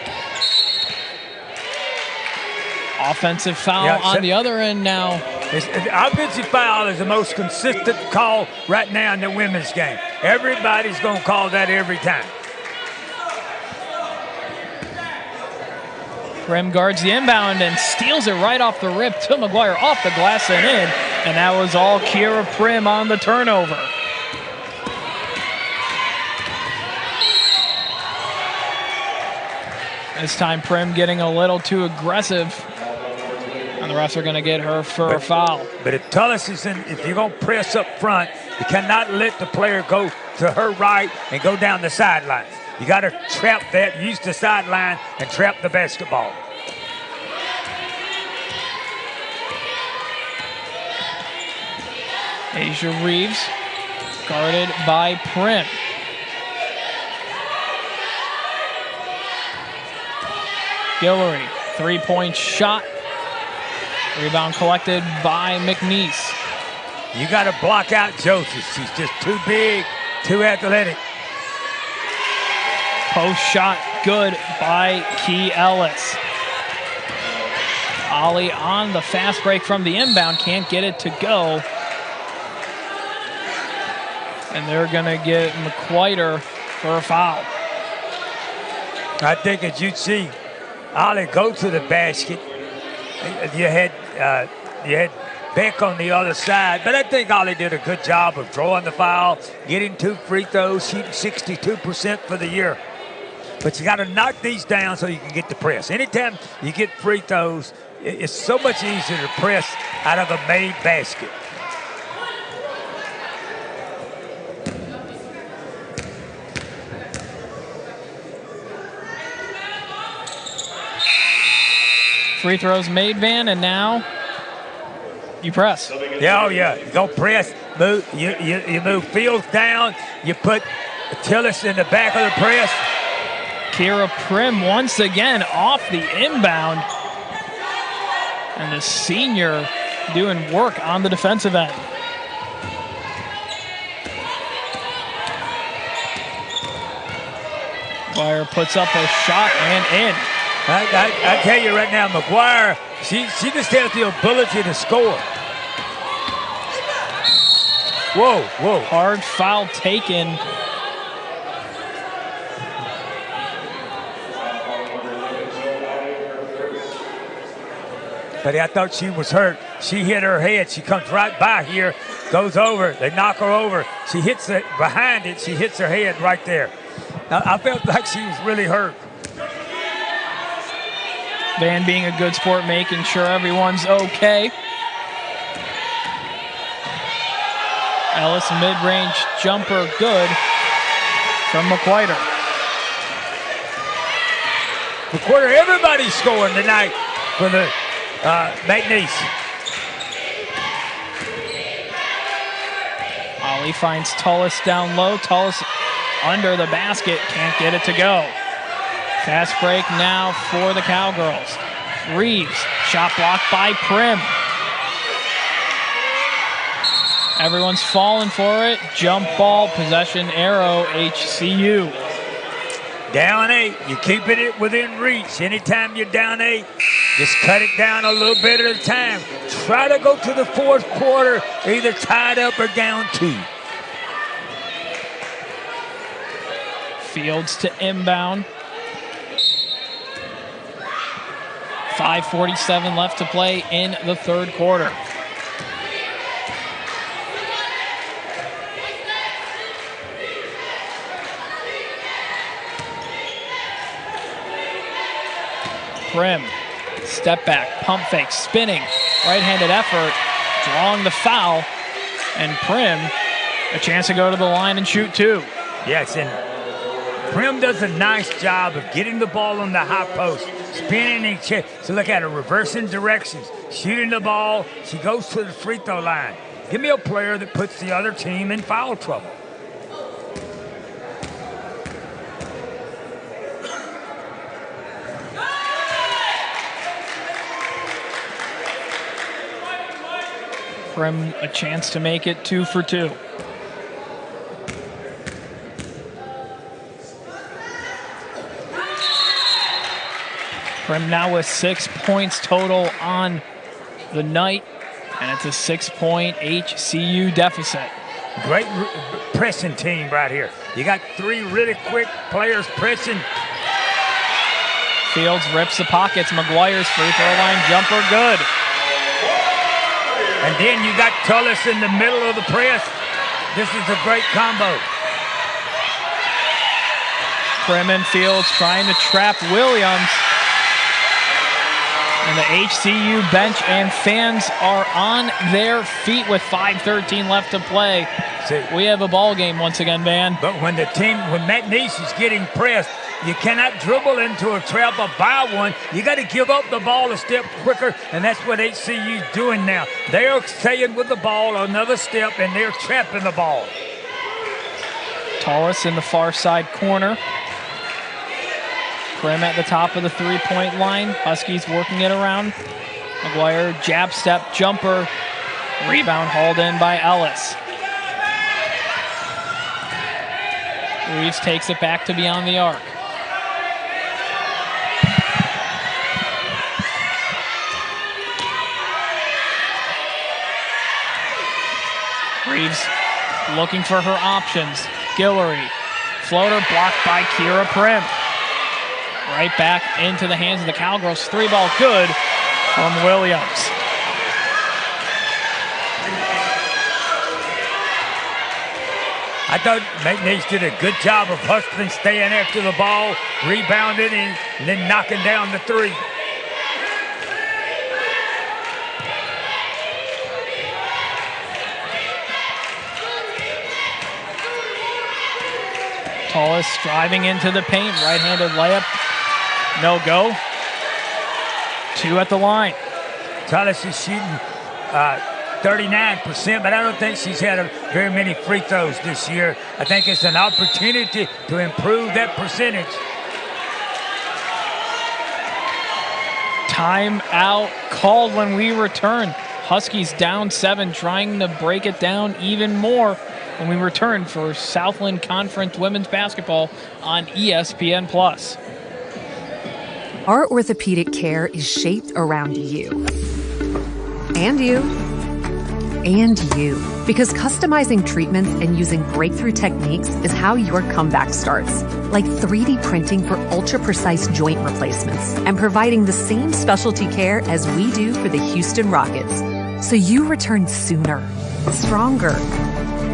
Offensive foul on the other end now. Offensive foul is the most consistent call right now in the women's game. Everybody's going to call that every time. Prim guards the inbound and steals it right off the rip to McGuire, off the glass and in. And that was all Kira Prim on the turnover. This time Prim getting a little too aggressive. And the refs are going to get her for a foul. But if Tullis is in, if you're going to press up front, you cannot let the player go to her right and go down the sideline. You got to trap that, use the sideline, and trap the basketball. Asia Reeves, guarded by Prim. Guillory, three-point shot. Rebound collected by McNeese. You got to block out Joseph. She's just too big, too athletic. Post shot good by Key Ellis. Ollie on the fast break from the inbound, can't get it to go. And they're going to get McQuaiter for a foul. I think as you see Ollie go to the basket, you had Beck on the other side, but I think Ollie did a good job of drawing the foul, getting 2 free throws, shooting 62% for the year. But you got to knock these down so you can get the press. Anytime you get free throws, it's so much easier to press out of a made basket. Free throws made, Van, and now you press. Yeah, oh yeah, you go press, move, you move Fields down, you put Tillis in the back of the press. Kira Prim once again off the inbound. And the senior doing work on the defensive end. McGuire puts up a shot and in. I tell you right now, McGuire, she just has the ability to score. Whoa, whoa. Hard foul taken. But I thought she was hurt. She hit her head. She comes right by here, goes over. They knock her over. She hits it behind it. She hits her head right there. I felt like she was really hurt. Van being a good sport, making sure everyone's okay. Ellis mid-range jumper good from McQuaiter. McQuaiter, everybody's scoring tonight for the McNeese. Ollie finds Tullis down low. Tullis under the basket, can't get it to go. Fast break now for the Cowgirls. Reeves, shot blocked by Prim. Everyone's falling for it. Jump ball, possession arrow, HCU. Down 8, you're keeping it within reach. Anytime you're down 8, just cut it down a little bit at a time. Try to go to the fourth quarter, either tied up or down 2. Fields to inbound. 5:47 left to play in the third quarter. Prim, step back, pump fake, spinning, right-handed effort, drawing the foul, and Prim, a chance to go to the line and shoot 2. Yes, and Prim does a nice job of getting the ball on the high post, spinning and check. So look at her, reversing directions, shooting the ball. She goes to the free throw line. Give me a player that puts the other team in foul trouble. Prim a chance to make it 2 for 2. Prim now with 6 points total on the night, and it's a 6-point HCU deficit. Great pressing team right here. You got 3 really quick players pressing. Fields rips the pockets. McGuire's free throw line jumper, good. And then you got Tullis in the middle of the press. This is a great combo. Prim and Fields trying to trap Williams. And the HCU bench and fans are on their feet with 5:13 left to play. See, we have a ball game once again, Van. But when McNeese is getting pressed, you cannot dribble into a trap or buy one. You got to give up the ball a step quicker, and that's what HCU is doing now. They're staying with the ball another step, and they're trapping the ball. Tullis in the far side corner. Prim at the top of the three-point line. Huskies working it around. McGuire, jab step, jumper. Rebound hauled in by Ellis. Reeves takes it back to beyond the arc. Reeves looking for her options. Guillory. Floater blocked by Kira Prim. Right back into the hands of the Cowgirls. 3-ball good from Williams. I thought McNeese did a good job of hustling, staying after the ball, rebounding, and then knocking down the 3. Tullis driving into the paint. Right-handed layup. No go. 2 at the line. Tullis is shooting 39%, but I don't think she's had very many free throws this year. I think it's an opportunity to improve that percentage. Timeout called when we return. Huskies down 7, trying to break it down even more when we return for Southland Conference women's basketball on ESPN+. Our orthopedic care is shaped around you. And you. And you. Because customizing treatments and using breakthrough techniques is how your comeback starts. Like 3D printing for ultra-precise joint replacements and providing the same specialty care as we do for the Houston Rockets. So you return sooner, stronger,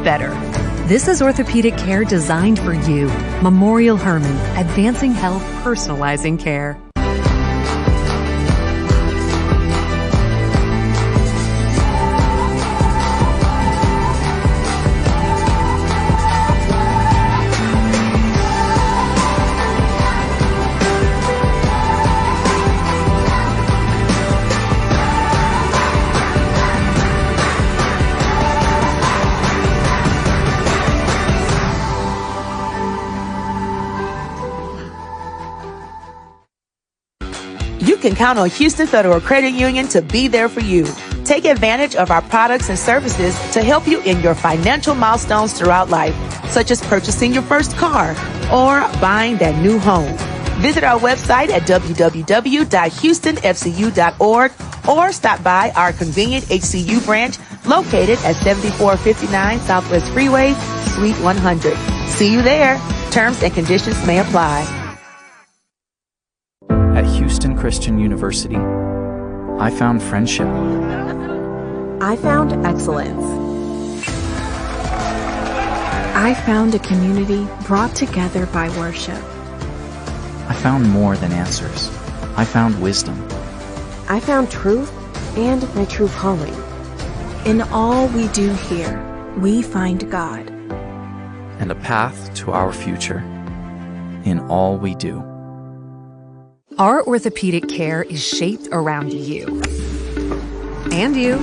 better. This is orthopedic care designed for you. Memorial Hermann, advancing health, personalizing care. You can count on Houston Federal Credit Union to be there for you. Take advantage of our products and services to help you in your financial milestones throughout life, such as purchasing your first car or buying that new home. Visit our website at www.houstonfcu.org or stop by our convenient HCU branch located at 7459 Southwest Freeway, Suite 100. See you there. Terms and conditions may apply. At Houston Christian University, I found friendship. I found excellence. I found a community brought together by worship. I found more than answers. I found wisdom. I found truth and my true calling. In all we do here, we find God. And a path to our future. In all we do. Our orthopedic care is shaped around you. And you.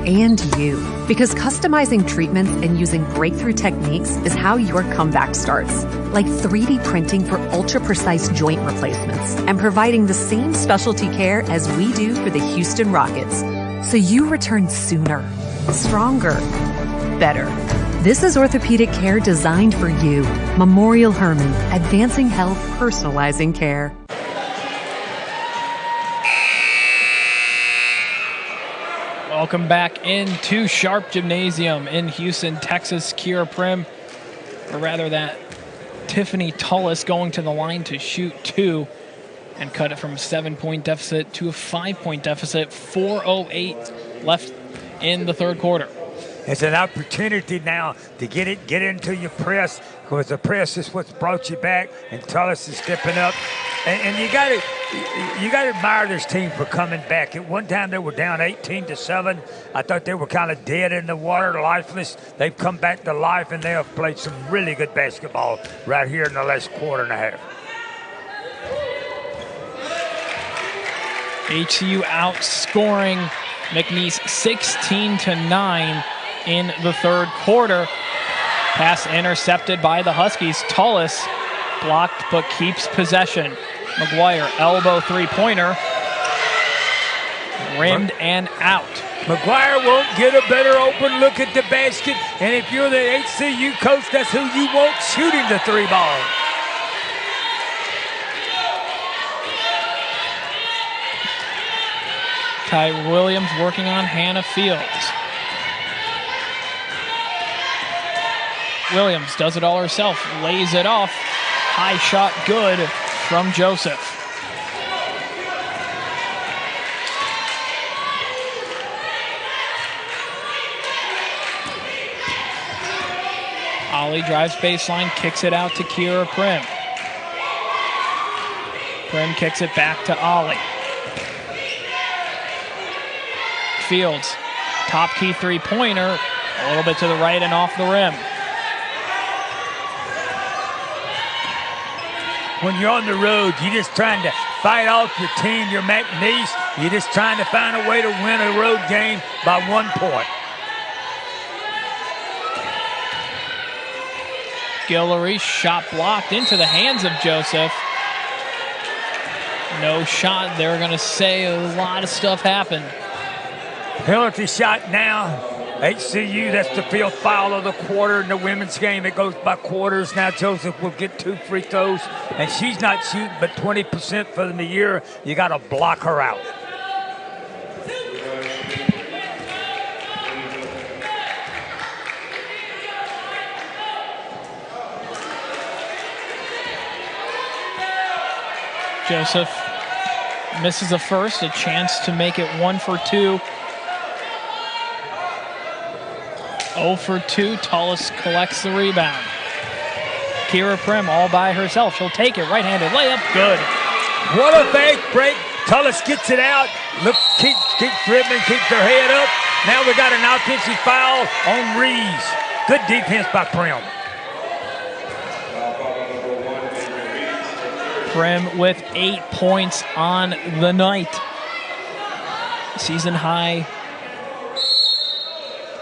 And you. Because customizing treatments and using breakthrough techniques is how your comeback starts. Like 3D printing for ultra-precise joint replacements and providing the same specialty care as we do for the Houston Rockets. So you return sooner, stronger, better. This is orthopedic care designed for you. Memorial Hermann, advancing health, personalizing care. Welcome back into Sharp Gymnasium in Houston, Texas. Kira Prim, or rather that Tiffany Tullis, going to the line to shoot 2 and cut it from a 7-point deficit to a 5-point deficit. 4:08 left in the third quarter. It's an opportunity now to get into your press, because the press is what's brought you back, and Tullis is stepping up. And you got to admire this team for coming back. At one time they were down 18-7. I thought they were kind of dead in the water, lifeless. They've come back to life, and they have played some really good basketball right here in the last quarter and a half. HCU outscoring McNeese 16-9 in the third quarter. Pass intercepted by the Huskies. Tullis blocked but keeps possession. McGuire, elbow three-pointer, rimmed and out. McGuire won't get a better open look at the basket, and if you're the HCU coach, that's who you want shooting the three ball. Ty Williams working on Hannah Fields. Williams does it all herself, lays it off. High shot good from Joseph. Ollie drives baseline, kicks it out to Kira Prim. Prim kicks it back to Ollie. Fields, top key three-pointer, a little bit to the right and off the rim. When you're on the road, you're just trying to fight off your team, your McNeese. You're just trying to find a way to win a road game by 1 point. Guillory, shot blocked into the hands of Joseph. No shot. They're going to say a lot of stuff happened. Penalty shot now. HCU, that's the field foul of the quarter in the women's game. It goes by quarters. Now Joseph will get 2 free throws, and she's not shooting but 20% for the year. You got to block her out. Joseph misses a first, a chance to make it 1 for 2. 0 for 2, Tullis collects the rebound. Kira Prim all by herself. She'll take it, right-handed layup, good. What a fake break. Tullis gets it out. Look, keeps dribbling, keeps her head up. Now we got an offensive foul on Reeves. Good defense by Prim. Prim with 8 points on the night. Season high.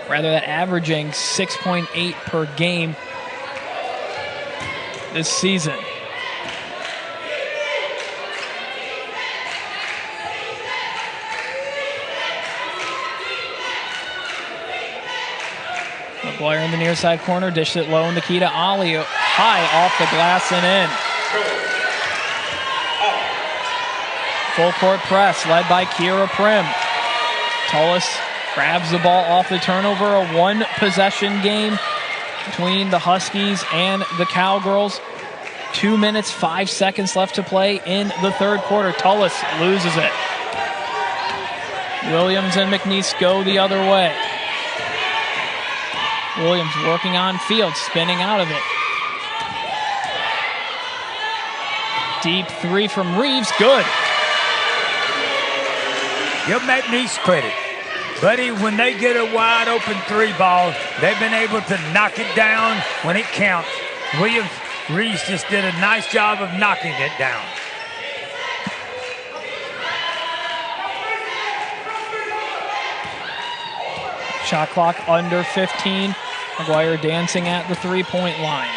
Rather, that averaging 6.8 per game this season. McGuire in the near side corner, dished it low, Nikita Ollie high off the glass and in. Full court press led by Kira Prim. Tullis grabs the ball off the turnover. A 1-possession game between the Huskies and the Cowgirls. 2 minutes, 5 seconds left to play in the third quarter. Tullis loses it. Williams and McNeese go the other way. Williams working on Fields, spinning out of it. Deep three from Reeves, good. Give McNeese credit. Buddy, when they get a wide open three ball, they've been able to knock it down when it counts. Reeves just did a nice job of knocking it down. Shot clock under 15. McGuire dancing at the three-point line.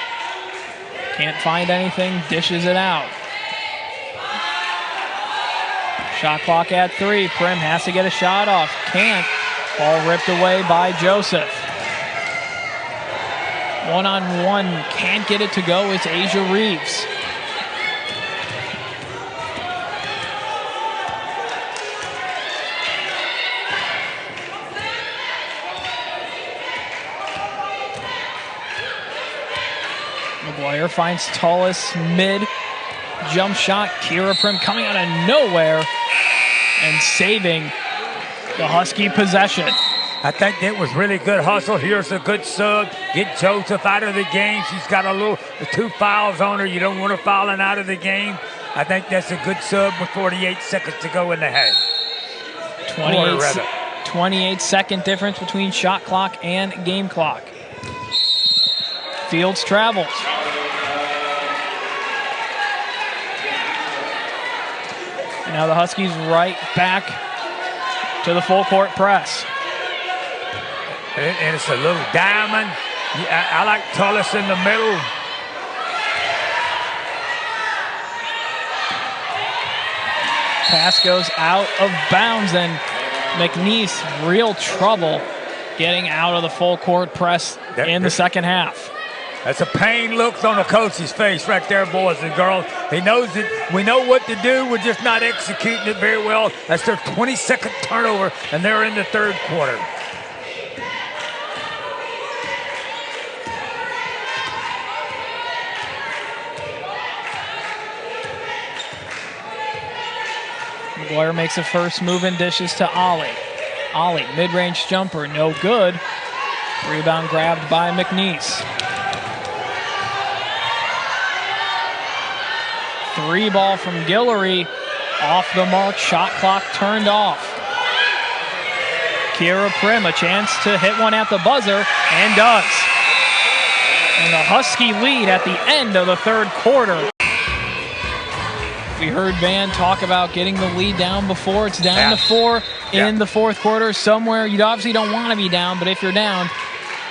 Can't find anything, dishes it out. Shot clock at 3. Prim has to get a shot off. Can't. Ball ripped away by Joseph. One-on-one. Can't get it to go. It's Asia Reeves. McGuire finds Tullis mid. Jump shot. Kira Prim coming out of nowhere and saving the Husky possession. I think that was really good hustle. Here's a good sub. Get Joseph out of the game. She's got two fouls on her. You don't want her fouling out of the game. I think that's a good sub with 48 seconds to go in the half. 28-second difference between shot clock and game clock. Fields travels. And now the Huskies right back to the full court press. And it's a little diamond. I like Tullis in the middle. Pass goes out of bounds, and McNeese real trouble getting out of the full court press in the second half. That's a pain look on the coach's face right there, boys and girls. He knows it. We know what to do. We're just not executing it very well. That's their 22nd turnover, and they're in the third quarter. McGuire makes a first move and dishes to Ollie. Ollie, mid-range jumper, no good. Rebound grabbed by McNeese. 3 ball from Guillory. Off the mark, shot clock turned off. Kira Prim, a chance to hit one at the buzzer, and does. And the Husky lead at the end of the third quarter. We heard Van talk about getting the lead down before it's down to 4 in the fourth quarter. Somewhere you obviously don't want to be down, but if you're down,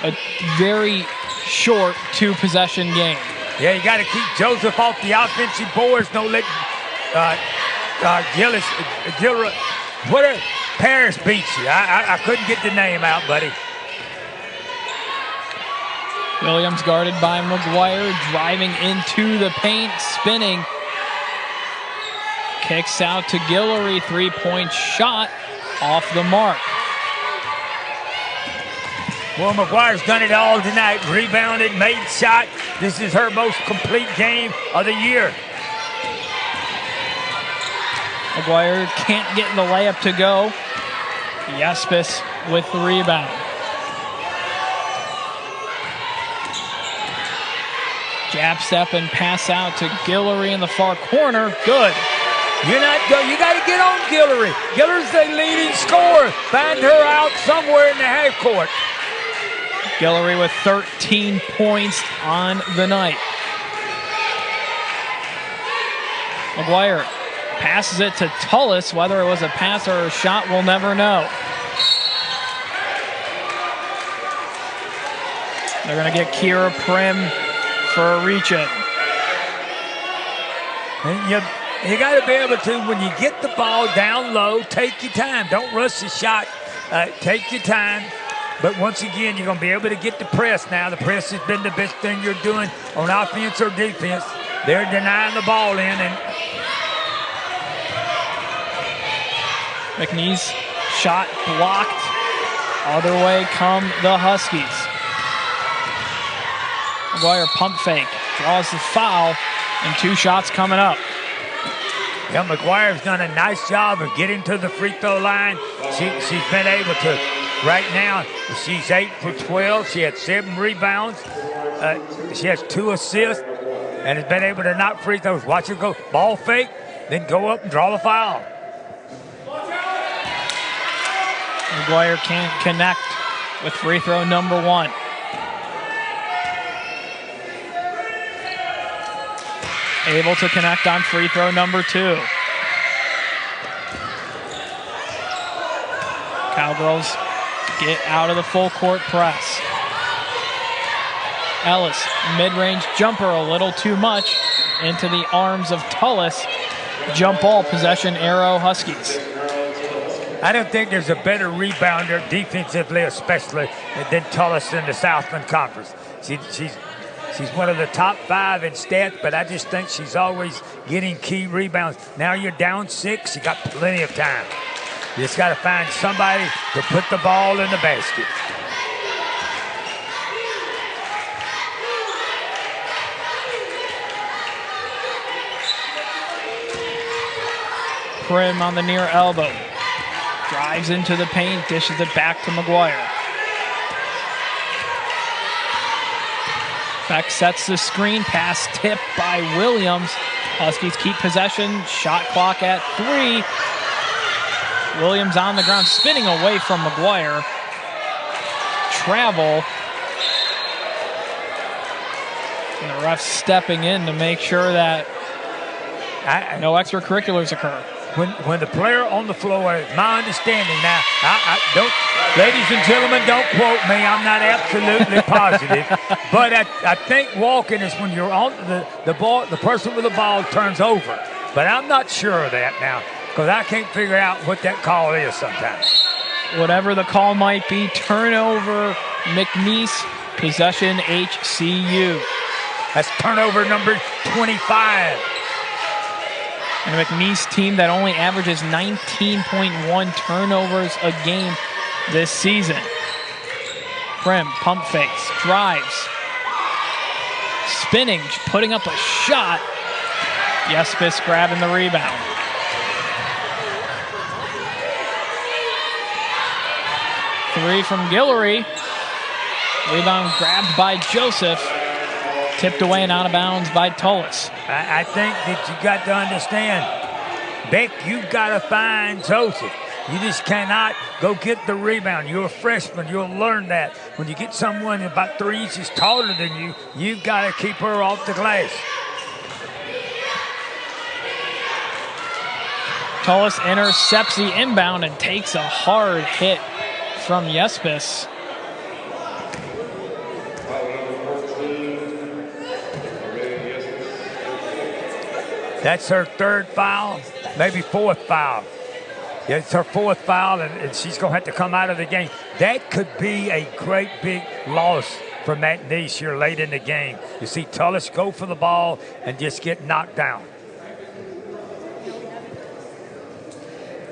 a very short 2-possession game. Yeah, you got to keep Joseph off the offensive boards. Don't let Paris beat you. I couldn't get the name out, buddy. Williams guarded by McGuire, driving into the paint, spinning. Kicks out to Guillory, 3-point shot off the mark. Well, McGuire's done it all tonight. Rebounded, made shot. This is her most complete game of the year. McGuire can't get the layup to go. Yespis with the rebound. Jab step and pass out to Guillory in the far corner. Good. You got to get on Guillory. Guillory's the leading scorer. Find her out somewhere in the half court. Guillory with 13 points on the night. McGuire passes it to Tullis. Whether it was a pass or a shot, we'll never know. They're going to get Kira Prim for a reach-in. You got to be able to, when you get the ball down low, take your time. Don't rush the shot. Take your time. But once again, you're going to be able to get the press now. The press has been the best thing you're doing on offense or defense. They're denying the ball in. And McNeese shot blocked. Other way come the Huskies. McGuire pump fake, draws the foul, and 2 shots coming up. Yeah, McGuire's done a nice job of getting to the free throw line. She's been able to, right now, she's 8 for 12. She had 7 rebounds. She has 2 assists and has been able to knock free throws. Watch her go ball fake, then go up and draw the foul. McGuire can't connect with free throw number 1. Able to connect on free throw number 2. Cowgirls get out of the full court press. Ellis, mid-range jumper, a little too much into the arms of Tullis. Jump ball, possession, arrow, Huskies. I don't think there's a better rebounder defensively, especially, than Tullis in the Southland Conference. She's one of the top 5 in stats, but I just think she's always getting key rebounds. Now you're down 6, you got plenty of time. You just got to find somebody to put the ball in the basket. Prim on the near elbow. Drives into the paint, dishes it back to McGuire. Beck sets the screen, pass tipped by Williams. Huskies keep possession, shot clock at 3. Williams on the ground, spinning away from McGuire. Travel. And the refs stepping in to make sure that no extracurriculars occur. When the player on the floor, my understanding now, I don't, ladies and gentlemen, don't quote me. I'm not absolutely positive, but I think walking is when you're on the ball, the person with the ball turns over. But I'm not sure of that now because I can't figure out what that call is sometimes. Whatever the call might be, turnover McNeese, possession HCU. That's turnover number 25. And a McNeese team that only averages 19.1 turnovers a game this season. Prim, pump fakes, drives, spinning, putting up a shot. Yespis grabbing the rebound. Three from Guillory. Rebound grabbed by Joseph. Tipped away and out of bounds by Tullis. I think that you got to understand, Beck, you've got to find Joseph. You just cannot go get the rebound. You're a freshman. You'll learn that. When you get someone about 3 inches taller than you, you've got to keep her off the glass. Tullis intercepts the inbound and takes a hard hit from Yespis. That's her third foul, maybe fourth foul. Yeah, it's her fourth foul, and she's going to have to come out of the game. That could be a great big loss for McNeese here late in the game. You see Tullis go for the ball and just get knocked down.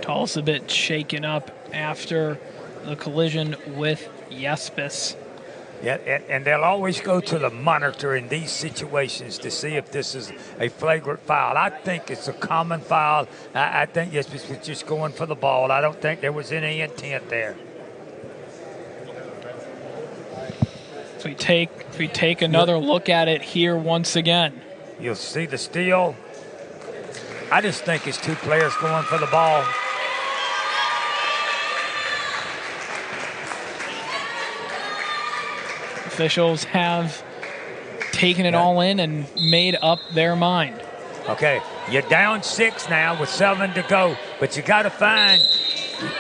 Tullis a bit shaken up after the collision with Yespis. Yeah, and they'll always go to the monitor in these situations to see if this is a flagrant foul. I think it's a common foul. I think Yespis was just going for the ball. I don't think there was any intent there. If we take another look at it here once again. You'll see the steal. I just think it's two players going for the ball. Officials have taken it all in and made up their mind. Okay, you're down 6 now with 7 to go, but you got to find,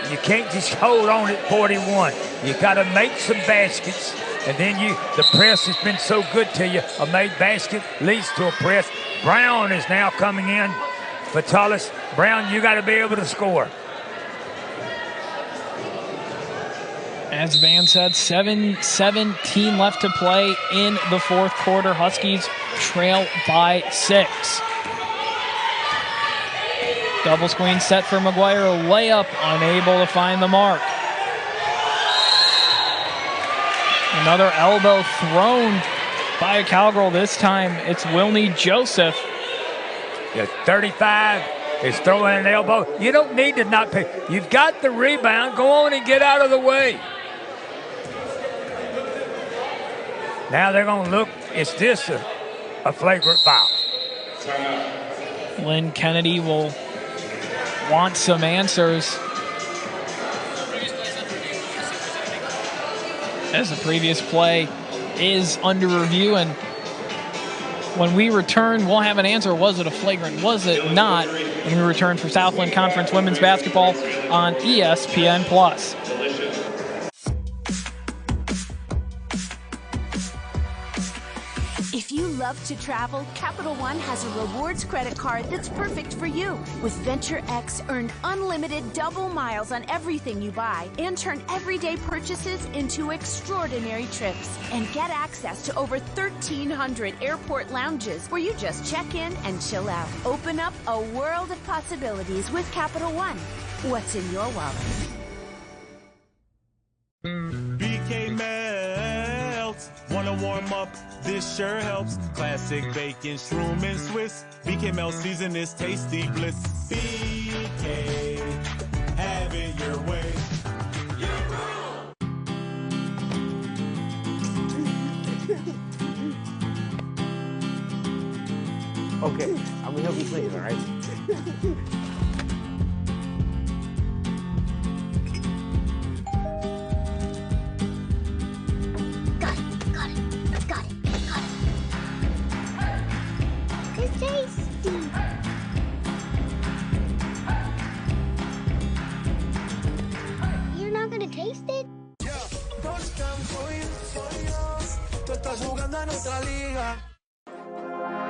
you can't just hold on at 41. You got to make some baskets, and then the press has been so good to you. A made basket leads to a press. Brown is now coming in for Tullis. Brown, you got to be able to score. As Van said, 7:17 left to play in the fourth quarter. Huskies trail by 6. Double screen set for McGuire, a layup, unable to find the mark. Another elbow thrown by a cowgirl. This time it's Wilney Joseph. Yeah, 35 is throwing an elbow. You don't need to not pay. You've got the rebound. Go on and get out of the way. Now they're going to look, is this a flagrant foul? Lynn Kennedy will want some answers. As the previous play is under review, and when we return, we'll have an answer. Was it a flagrant? Was it not? When we return for Southland Conference Women's Basketball on ESPN+. If you love to travel, Capital One has a rewards credit card that's perfect for you. With Venture X, earn unlimited double miles on everything you buy and turn everyday purchases into extraordinary trips. And get access to over 1,300 airport lounges where you just check in and chill out. Open up a world of possibilities with Capital One. What's in your wallet? BK Melts. Wanna warm up? This sure helps. Classic bacon, shroom, and Swiss. BK Melt season is tasty bliss. BK okay. Have it your way. Okay, I'm gonna help you clean it, all right? Got it. It's tasty. You're not gonna taste it?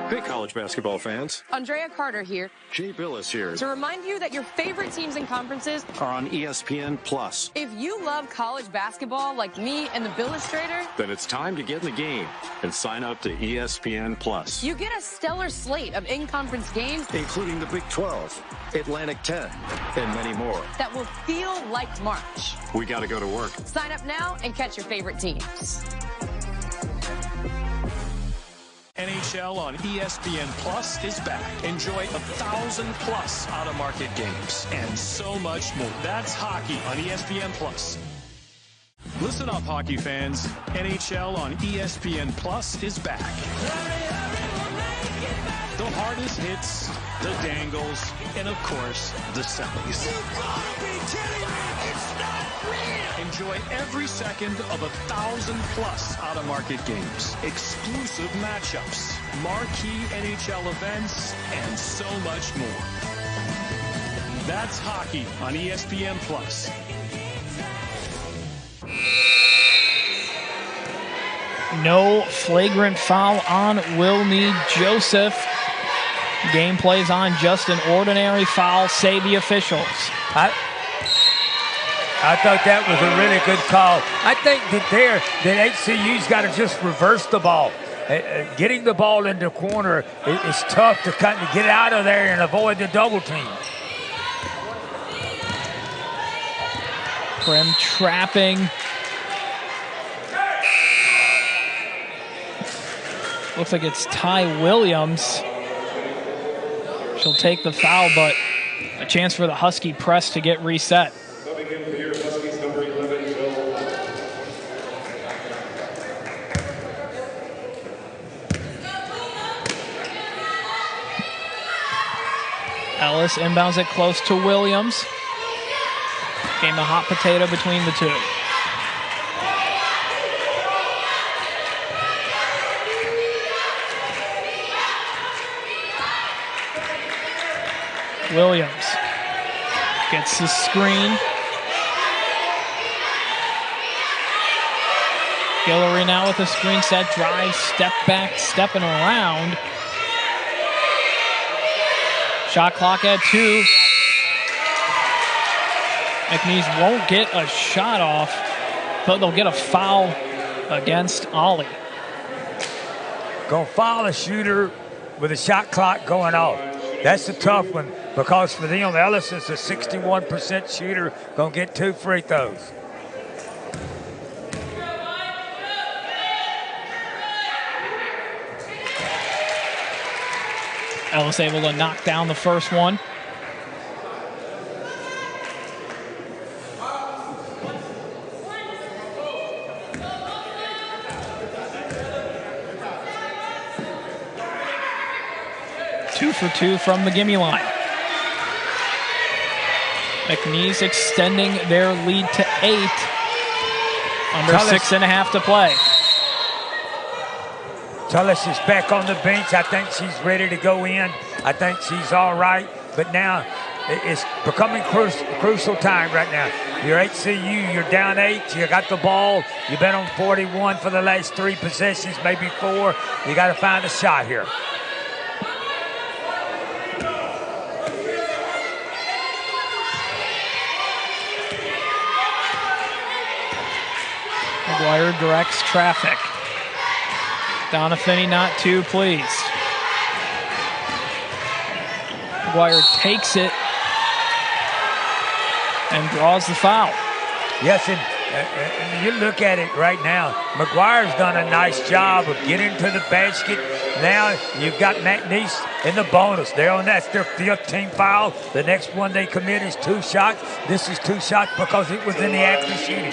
Hey, college basketball fans. Andrea Carter here. Jay Billis here. To remind you that your favorite teams and conferences Are on ESPN Plus. If you love college basketball like me and the Billustrator, Then it's time to get in the game and sign up to ESPN Plus. you get a stellar slate of in-conference games Including the Big 12, Atlantic 10, and many more. that will feel like March. We got to go to work. Sign up now and catch your favorite teams. NHL on ESPN Plus is back. Enjoy 1,000 plus out-of-market games and so much more. That's hockey on ESPN Plus. Listen up, hockey fans. NHL on ESPN Plus is back. The hardest hits, the dangles, and of course, the semis. Enjoy every second of 1,000 plus out-of-market games, exclusive matchups, marquee NHL events, and so much more. That's hockey on ESPN Plus. No flagrant foul on Wilnie Joseph. Game plays on, just an ordinary foul, say the officials. I thought that was a really good call. I think that HCU's got to just reverse the ball. Getting the ball in the corner is tough to kind of get out of there and avoid the double team. Krim trapping. Looks like it's Ty Williams. She'll take the foul, but a chance for the Husky press to get reset. Ellis inbounds it close to Williams. Game a hot potato between the two. Williams gets the screen. Guillory now with a screen set, drive, step back, stepping around. Shot clock at 2. McNeese won't get a shot off, but they'll get a foul against Ollie. Gonna foul a shooter with a shot clock going off. That's a tough one because for them, Ellis is a 61% shooter, gonna get 2 free throws. Ellis able to knock down the first one. Two for 2 from the gimme line. McNeese extending their lead to 8. Under 6.5 to play. Tullis is back on the bench. I think she's ready to go in. I think she's all right. But now it's becoming crucial time right now. You're HCU, you're down 8. You got the ball. You've been on 41 for the last 3 possessions, maybe 4. You got to find a shot here. McGuire directs traffic. Donna Finney not too pleased. McGuire takes it and draws the foul. Yes, and You look at it right now. McGuire's done a nice job of getting to the basket. Now you've got McNeese in the bonus. That's their 5th team foul. The next one they commit is 2 shots. This is 2 shots because it was in the act of shooting.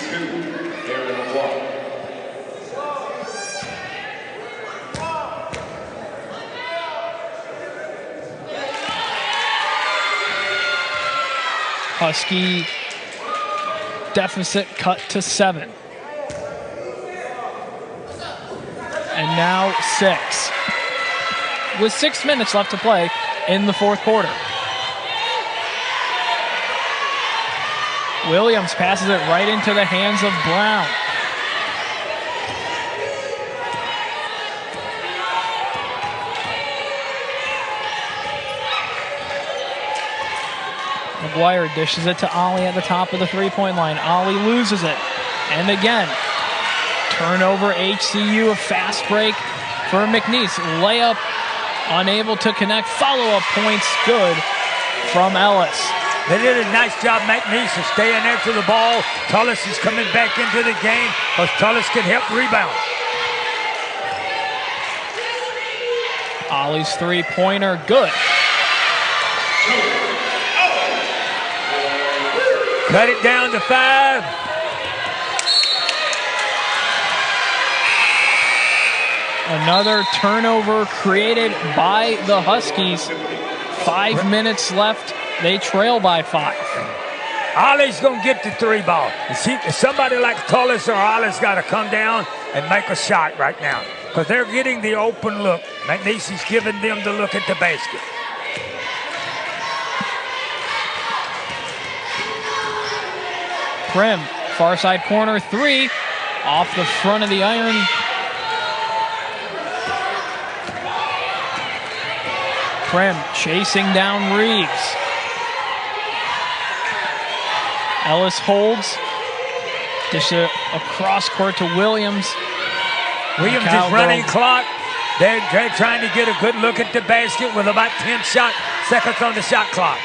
Husky deficit cut to 7. And now 6. With 6 minutes left to play in the 4th quarter. Williams passes it right into the hands of Brown. McGuire dishes it to Ollie at the top of the 3-point line. Ollie loses it. And again, turnover HCU, a fast break for McNeese. Layup, unable to connect. Follow-up points, good from Ellis. They did a nice job, McNeese, of staying there to the ball. Tullis is coming back into the game because Tullis can help rebound. Ollie's 3-pointer, good. Cut it down to 5. Another turnover created by the Huskies. 5 minutes left. They trail by 5. Ollie's going to get the 3 ball. See, somebody like Tullis or Ollie's got to come down and make a shot right now because they're getting the open look. McNeese is giving them the look at the basket. Prim, far side corner 3, off the front of the iron. Prim chasing down Reeves. Ellis holds. Dish it across court to Williams. Williams is running clock. They're trying to get a good look at the basket with about 10 seconds on the shot clock.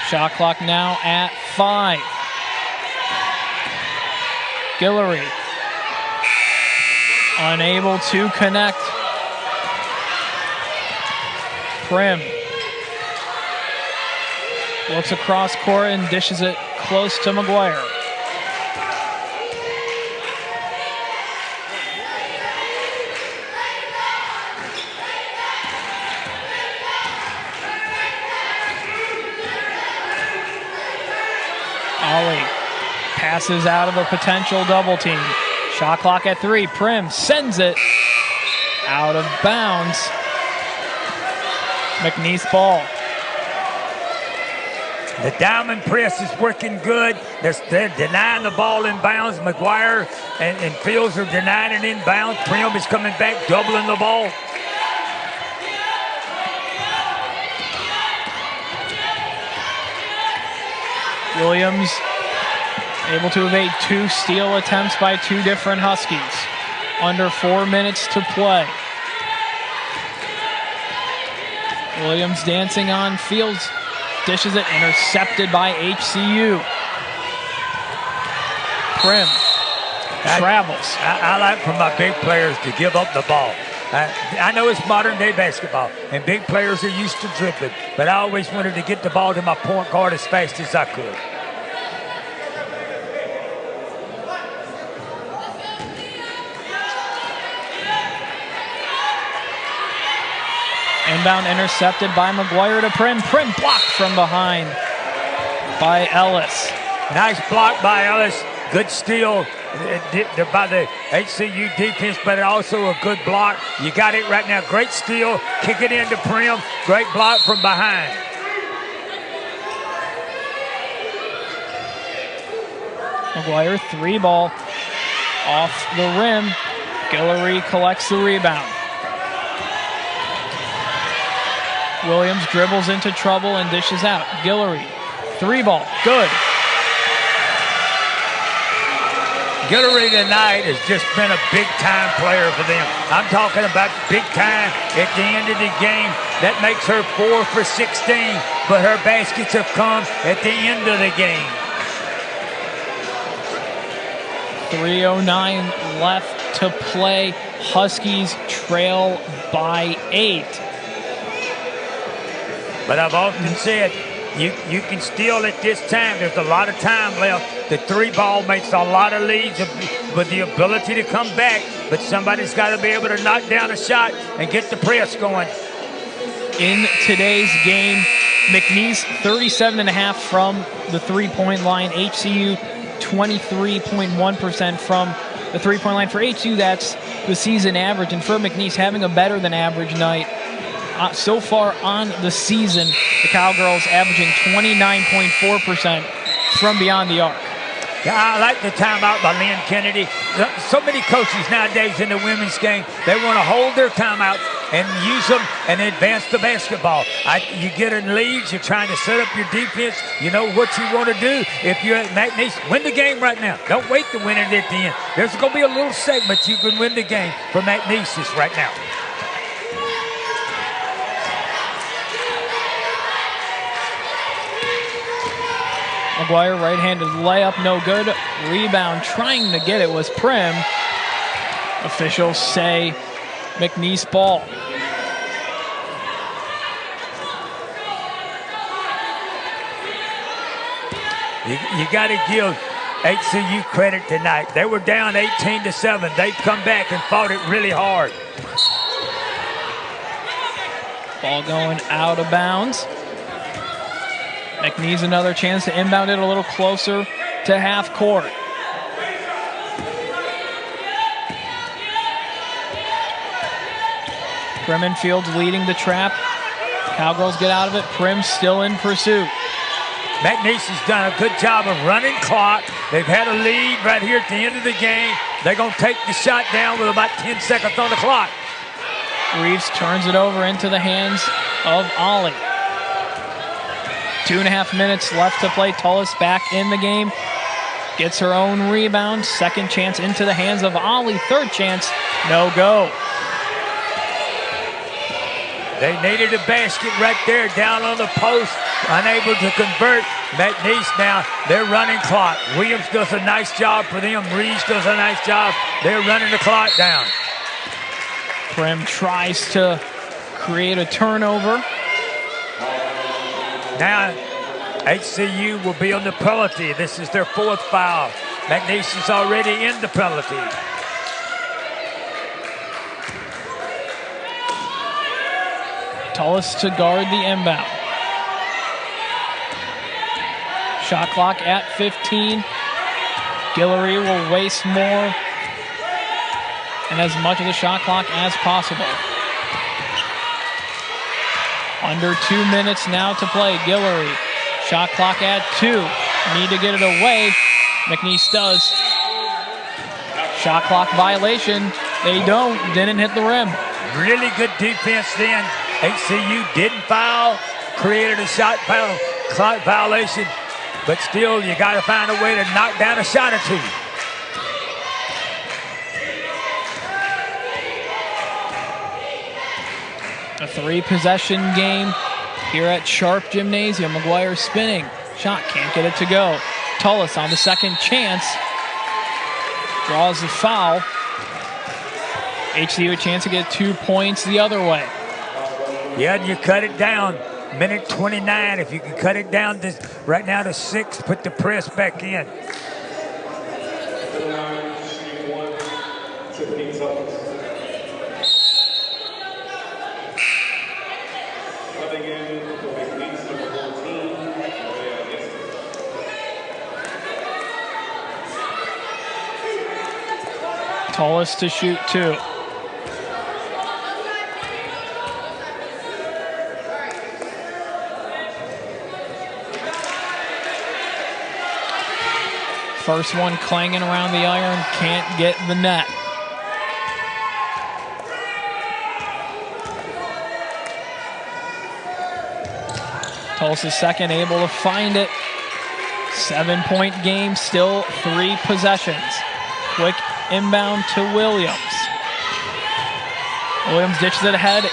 Shot clock now at 5. Guillory unable to connect. Prim looks across court and dishes it close to McGuire. Ollie passes out of a potential double team. Shot clock at 3. Prim sends it out of bounds. McNeese ball. The diamond press is working good. They're denying the ball in bounds. McGuire and Fields are denying it in bounds. Prim is coming back, doubling the ball. Williams able to evade 2 steal attempts by 2 different Huskies. Under 4 minutes to play. Williams dancing on Fields. Dishes it, intercepted by HCU. Prim travels. I like for my big players to give up the ball. I know it's modern day basketball, and big players are used to dribbling, but I always wanted to get the ball to my point guard as fast as I could. Inbound intercepted by McGuire to Prim. Prim blocked from behind by Ellis. Nice block by Ellis. Good steal by the HCU defense, but also a good block. You got it right now. Great steal. Kick it into Prim. Great block from behind. McGuire 3 ball off the rim. Guillory collects the rebound. Williams dribbles into trouble and dishes out. Guillory, 3 ball, good. Guillory tonight has just been a big-time player for them. I'm talking about big time at the end of the game. That makes her 4 for 16, but her baskets have come at the end of the game. 3:09 left to play. Huskies trail by 8. But I've often said, you can still at this time, there's a lot of time left. The 3-ball makes a lot of leads with the ability to come back, but somebody's got to be able to knock down a shot and get the press going. In today's game, McNeese 37.5 from the 3-point line. HCU 23.1% from the 3-point line. For HCU, that's the season average, and for McNeese, having a better than average night. So far on the season, the Cowgirls averaging 29.4% from beyond the arc. Yeah, I like the timeout by Lynn Kennedy. So many coaches nowadays in the women's game, they want to hold their timeouts and use them and advance the basketball. You get in leads, you're trying to set up your defense. You know what you want to do. If you're at McNeese, win the game right now. Don't wait to win it at the end. There's going to be a little segment you can win the game for McNeese right now. McGuire, right-handed layup, no good. Rebound, trying to get it was Prim. Officials say McNeese ball. You got to give HCU credit tonight. They were down 18-7. They've come back and fought it really hard. Ball going out of bounds. McNeese another chance to inbound it a little closer to half court. Prim and Fields leading the trap. Cowgirls get out of it. Prim still in pursuit. McNeese has done a good job of running clock. They've had a lead right here at the end of the game. They're going to take the shot down with about 10 seconds on the clock. Reeves turns it over into the hands of Ollie. 2.5 minutes left to play. Tullis back in the game. Gets her own rebound. Second chance into the hands of Ollie. Third chance, no go. They needed a basket right there down on the post. Unable to convert. McNeese now, they're running clock. Williams does a nice job for them. Reeves does a nice job. They're running the clock down. Prim tries to create a turnover. Now, HCU will be on the penalty. This is their 4th foul. McNeese is already in the penalty. Tullis to guard the inbound. Shot clock at 15. Guillory will waste more and as much of the shot clock as possible. Under 2 minutes now to play. Guillory, shot clock at 2. Need to get it away. McNeese does. Shot clock violation. They don't. Didn't hit the rim. Really good defense then. HCU didn't foul. Created a shot clock violation. But still, you got to find a way to knock down a shot or two. A 3-possession game here at Sharp Gymnasium. McGuire spinning. Shot can't get it to go. Tullis on the second chance. Draws the foul. HCU a chance to get 2 points the other way. Yeah, and you cut it down. Minute 29. If you can cut it down right now to 6, put the press back in. Tullis to shoot 2. First one clanging around the iron, can't get the net. Tulsa's second, able to find it. 7-point game, still 3 possessions. Quick inbound to Williams. Williams ditches it ahead.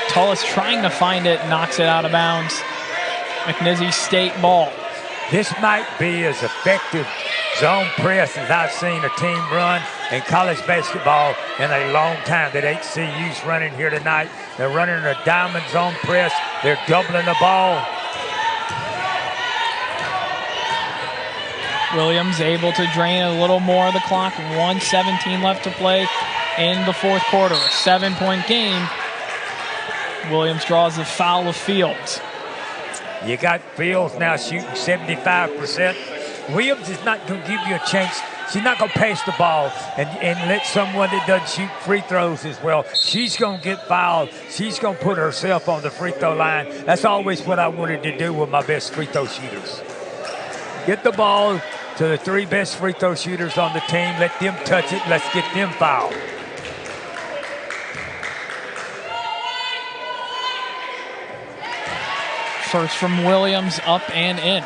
Tullis trying to find it, knocks it out of bounds. McNeese State ball. This might be as effective zone press as I've seen a team run in college basketball in a long time that HCU's running here tonight. They're running a diamond zone press. They're doubling the ball. Williams able to drain a little more of the clock. 1:17 left to play in the fourth quarter. A 7-point game. Williams draws the foul of Fields. You got Fields now shooting 75%. Williams is not going to give you a chance. She's not going to pass the ball and let someone that doesn't shoot free throws as well. She's going to get fouled. She's going to put herself on the free throw line. That's always what I wanted to do with my best free throw shooters. Get the ball to the 3 best free throw shooters on the team. Let them touch it. Let's get them fouled. First from Williams, up and in.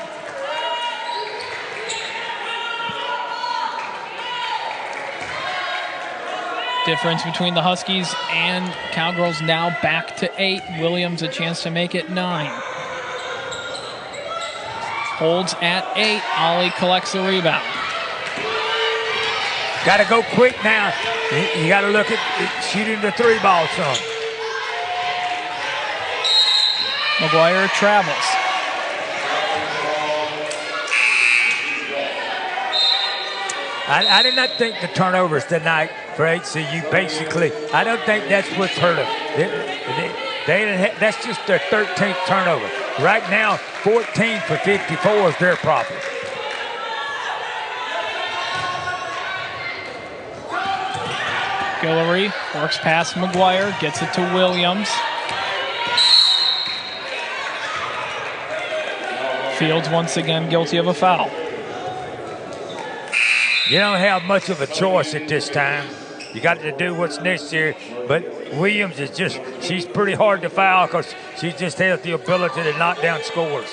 Difference between the Huskies and Cowgirls now back to 8. Williams a chance to make it 9. Holds at 8. Ollie collects the rebound. Got to go quick now. You got to look at shooting the 3 ball some. McGuire travels. I did not think the turnovers tonight for HCU, basically, I don't think that's what's hurt them. That's just their 13th turnover. Right now, 14 for 54 is their problem. Guillory works past McGuire, gets it to Williams. Fields once again guilty of a foul. You don't have much of a choice at this time. You got to do what's necessary. But Williams is she's pretty hard to foul because she just has the ability to knock down scores.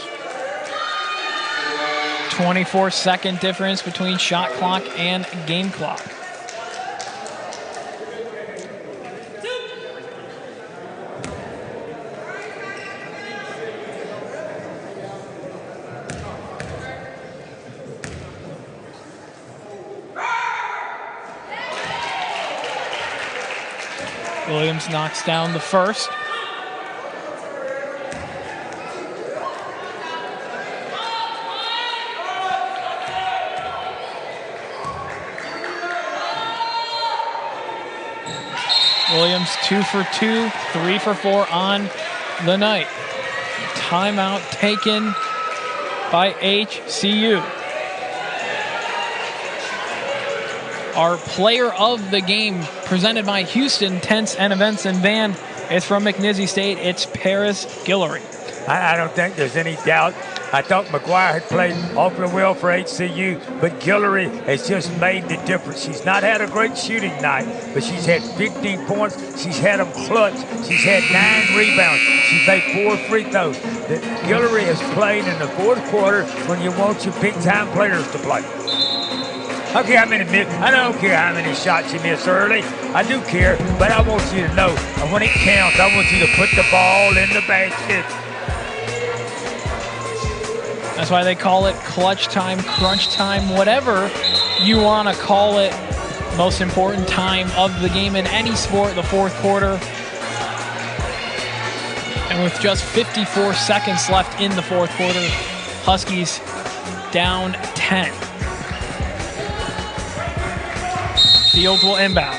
24-second difference between shot clock and game clock. Williams knocks down the first. Williams 2 for 2, 3 for 4 on the night. Timeout taken by HCU. Our player of the game, presented by Houston Tents and Events and Van, is from McNeese State. It's Paris Guillory. I don't think there's any doubt. I thought McGuire had played awfully well for HCU, but Guillory has just made the difference. She's not had a great shooting night, but she's had 15 points. She's had them clutch. She's had 9 rebounds. She's made 4 free throws. Guillory has played in the fourth quarter when you want your big-time players to play. I don't care how many shots you miss early. I do care, but I want you to know when it counts, I want you to put the ball in the basket. That's why they call it clutch time, crunch time, whatever you want to call it. Most important time of the game in any sport, the fourth quarter. And with just 54 seconds left in the fourth quarter, Huskies down 10. Fields will inbound.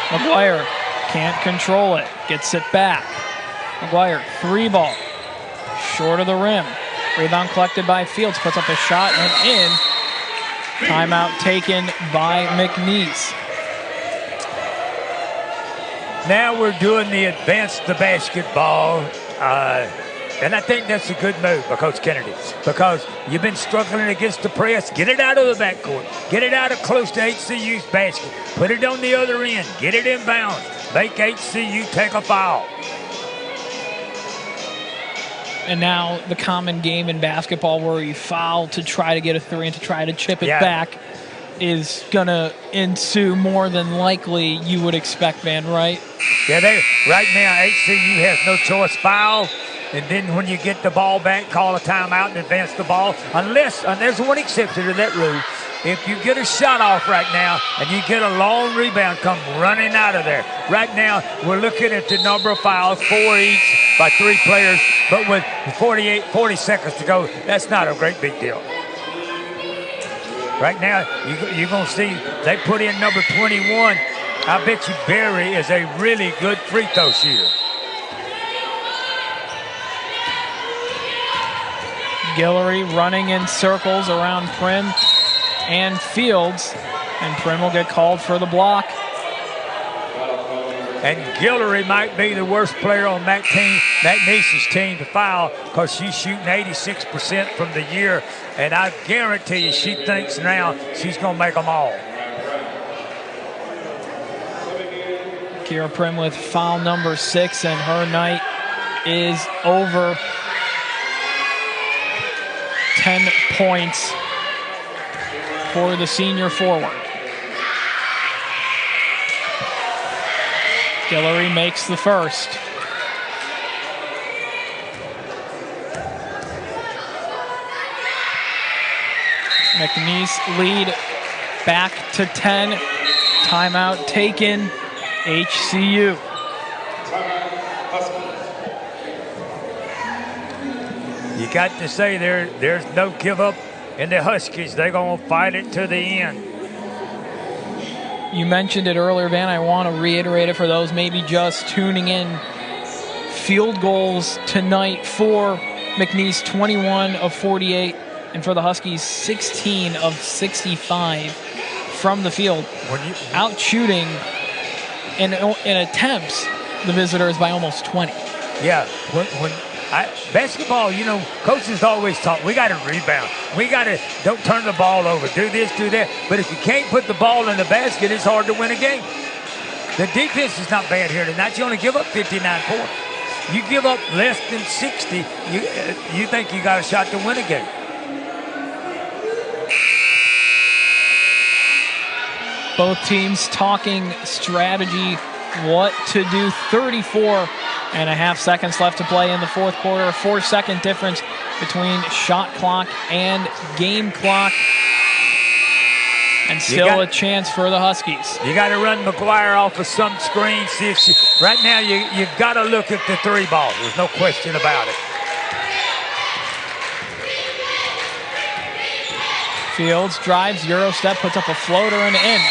McGuire can't control it. Gets it back. McGuire, 3 ball. Short of the rim. Rebound collected by Fields. Puts up a shot and in. Timeout taken by McNeese. Now we're doing the advanced the basketball. And I think that's a good move by Coach Kennedy because you've been struggling against the press. Get it out of the backcourt. Get it out of close to HCU's basket. Put it on the other end. Get it in bounds. Make HCU take a foul. And now the common game in basketball where you foul to try to get a 3 and to try to chip it back. is going to ensue more than likely, you would expect, Van, right? Yeah, right now, HCU has no choice. Foul. And then when you get the ball back, call a timeout and advance the ball. Unless, and there's one exception to that rule. If you get a shot off right now and you get a long rebound, come running out of there. Right now, we're looking at the number of fouls, 4 each by 3 players. But with 40 seconds to go, that's not a great big deal. Right now, you're going to see they put in number 21. I bet you Barry is a really good free throw shooter. Guillory running in circles around Prim and Fields, and Prim will get called for the block. And Guillory might be the worst player on McNeese's team to foul because she's shooting 86% from the year, and I guarantee you she thinks now she's going to make them all. Kira Prim with foul number 6, and her night is over. 10 points for the senior forward. Guillory makes the first. McNeese lead back to 10. Timeout taken, HCU. You got to say there's no give up in the Huskies. They're going to fight it to the end. You mentioned it earlier, Van. I want to reiterate it for those maybe just tuning in. Field goals tonight for McNeese, 21 of 48, and for the Huskies, 16 of 65 from the field. Out shooting in attempts the visitors by almost 20. Yeah, basketball, you know, coaches always talk, we got to rebound. We got to, don't turn the ball over, do this, do that. But if you can't put the ball in the basket, it's hard to win a game. The defense is not bad here tonight. You only give up 59 points. You give up less than 60, you think you got a shot to win a game. Both teams talking strategy, what to do. 34 and a half seconds left to play in the fourth quarter. A 4-second difference between shot clock and game clock. And still a chance for the Huskies. You got to run McGuire off of some screen. See if she, right now, you've got to look at the 3 ball. There's no question about it. Fields drives, Euro step, puts up a floater and in.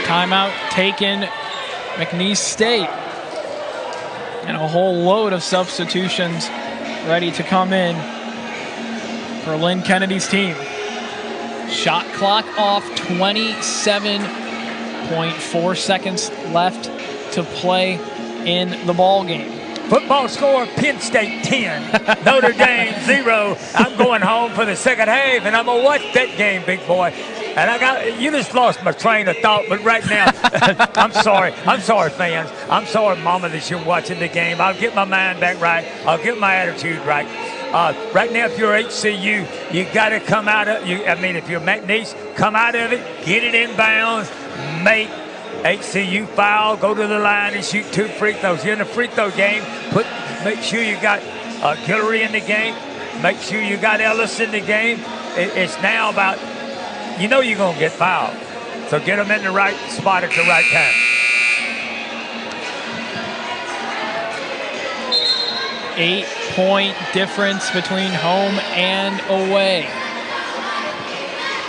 Timeout taken, McNeese State. And a whole load of substitutions ready to come in for Lynn Kennedy's team. Shot clock off, 27.4 seconds left to play in the ball game. Football score, Penn State 10, Notre Dame 0. I'm going home for the second half, and I'm going to watch that game, big boy. And you just lost my train of thought, but right now, I'm sorry, fans. I'm sorry, Mama, that you're watching the game. I'll get my mind back right. I'll get my attitude right. Right now, if you're HCU, you got to come out of, if you're McNeese, come out of it, get it in bounds, make HCU foul, go to the line and shoot 2 free throws. You're in the free throw game. Make sure you got Guillory in the game. Make sure you got Ellis in the game. It's now about, you're going to get fouled. So get them in the right spot at the right time. Eight-point difference between home and away.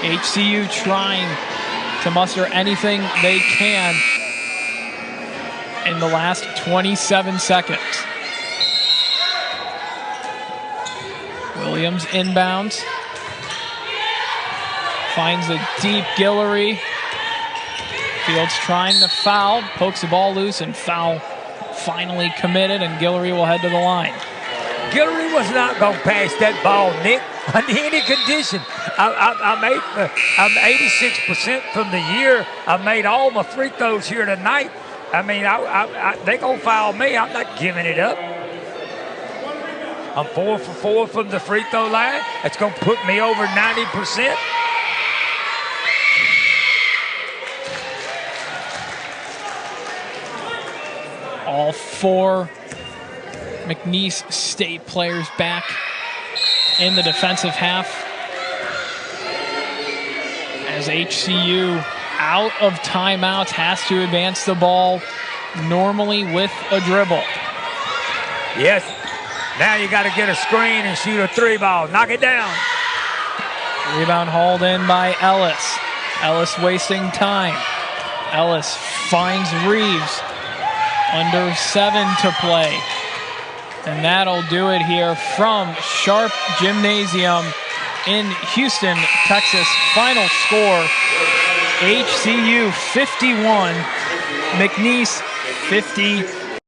HCU trying to muster anything they can in the last 27 seconds. Williams inbounds. Finds a deep Guillory. Fields trying to foul. Pokes the ball loose, and foul finally committed, and Guillory will head to the line. Guillory was not going to pass that ball, Nick, under any condition. I'm 86% from the year. I made all my free throws here tonight. They going to foul me. I'm not giving it up. I'm 4 for 4 from the free throw line. That's going to put me over 90%. All 4 McNeese State players back in the defensive half as HCU out of timeouts has to advance the ball normally with a dribble. Yes. Now you got to get a screen and shoot a 3-ball. Knock it down. Rebound hauled in by Ellis. Ellis wasting time. Ellis finds Reeves. Under 7 to play. And that'll do it here from Sharp Gymnasium in Houston, Texas. Final score, HCU 51, McNeese 50.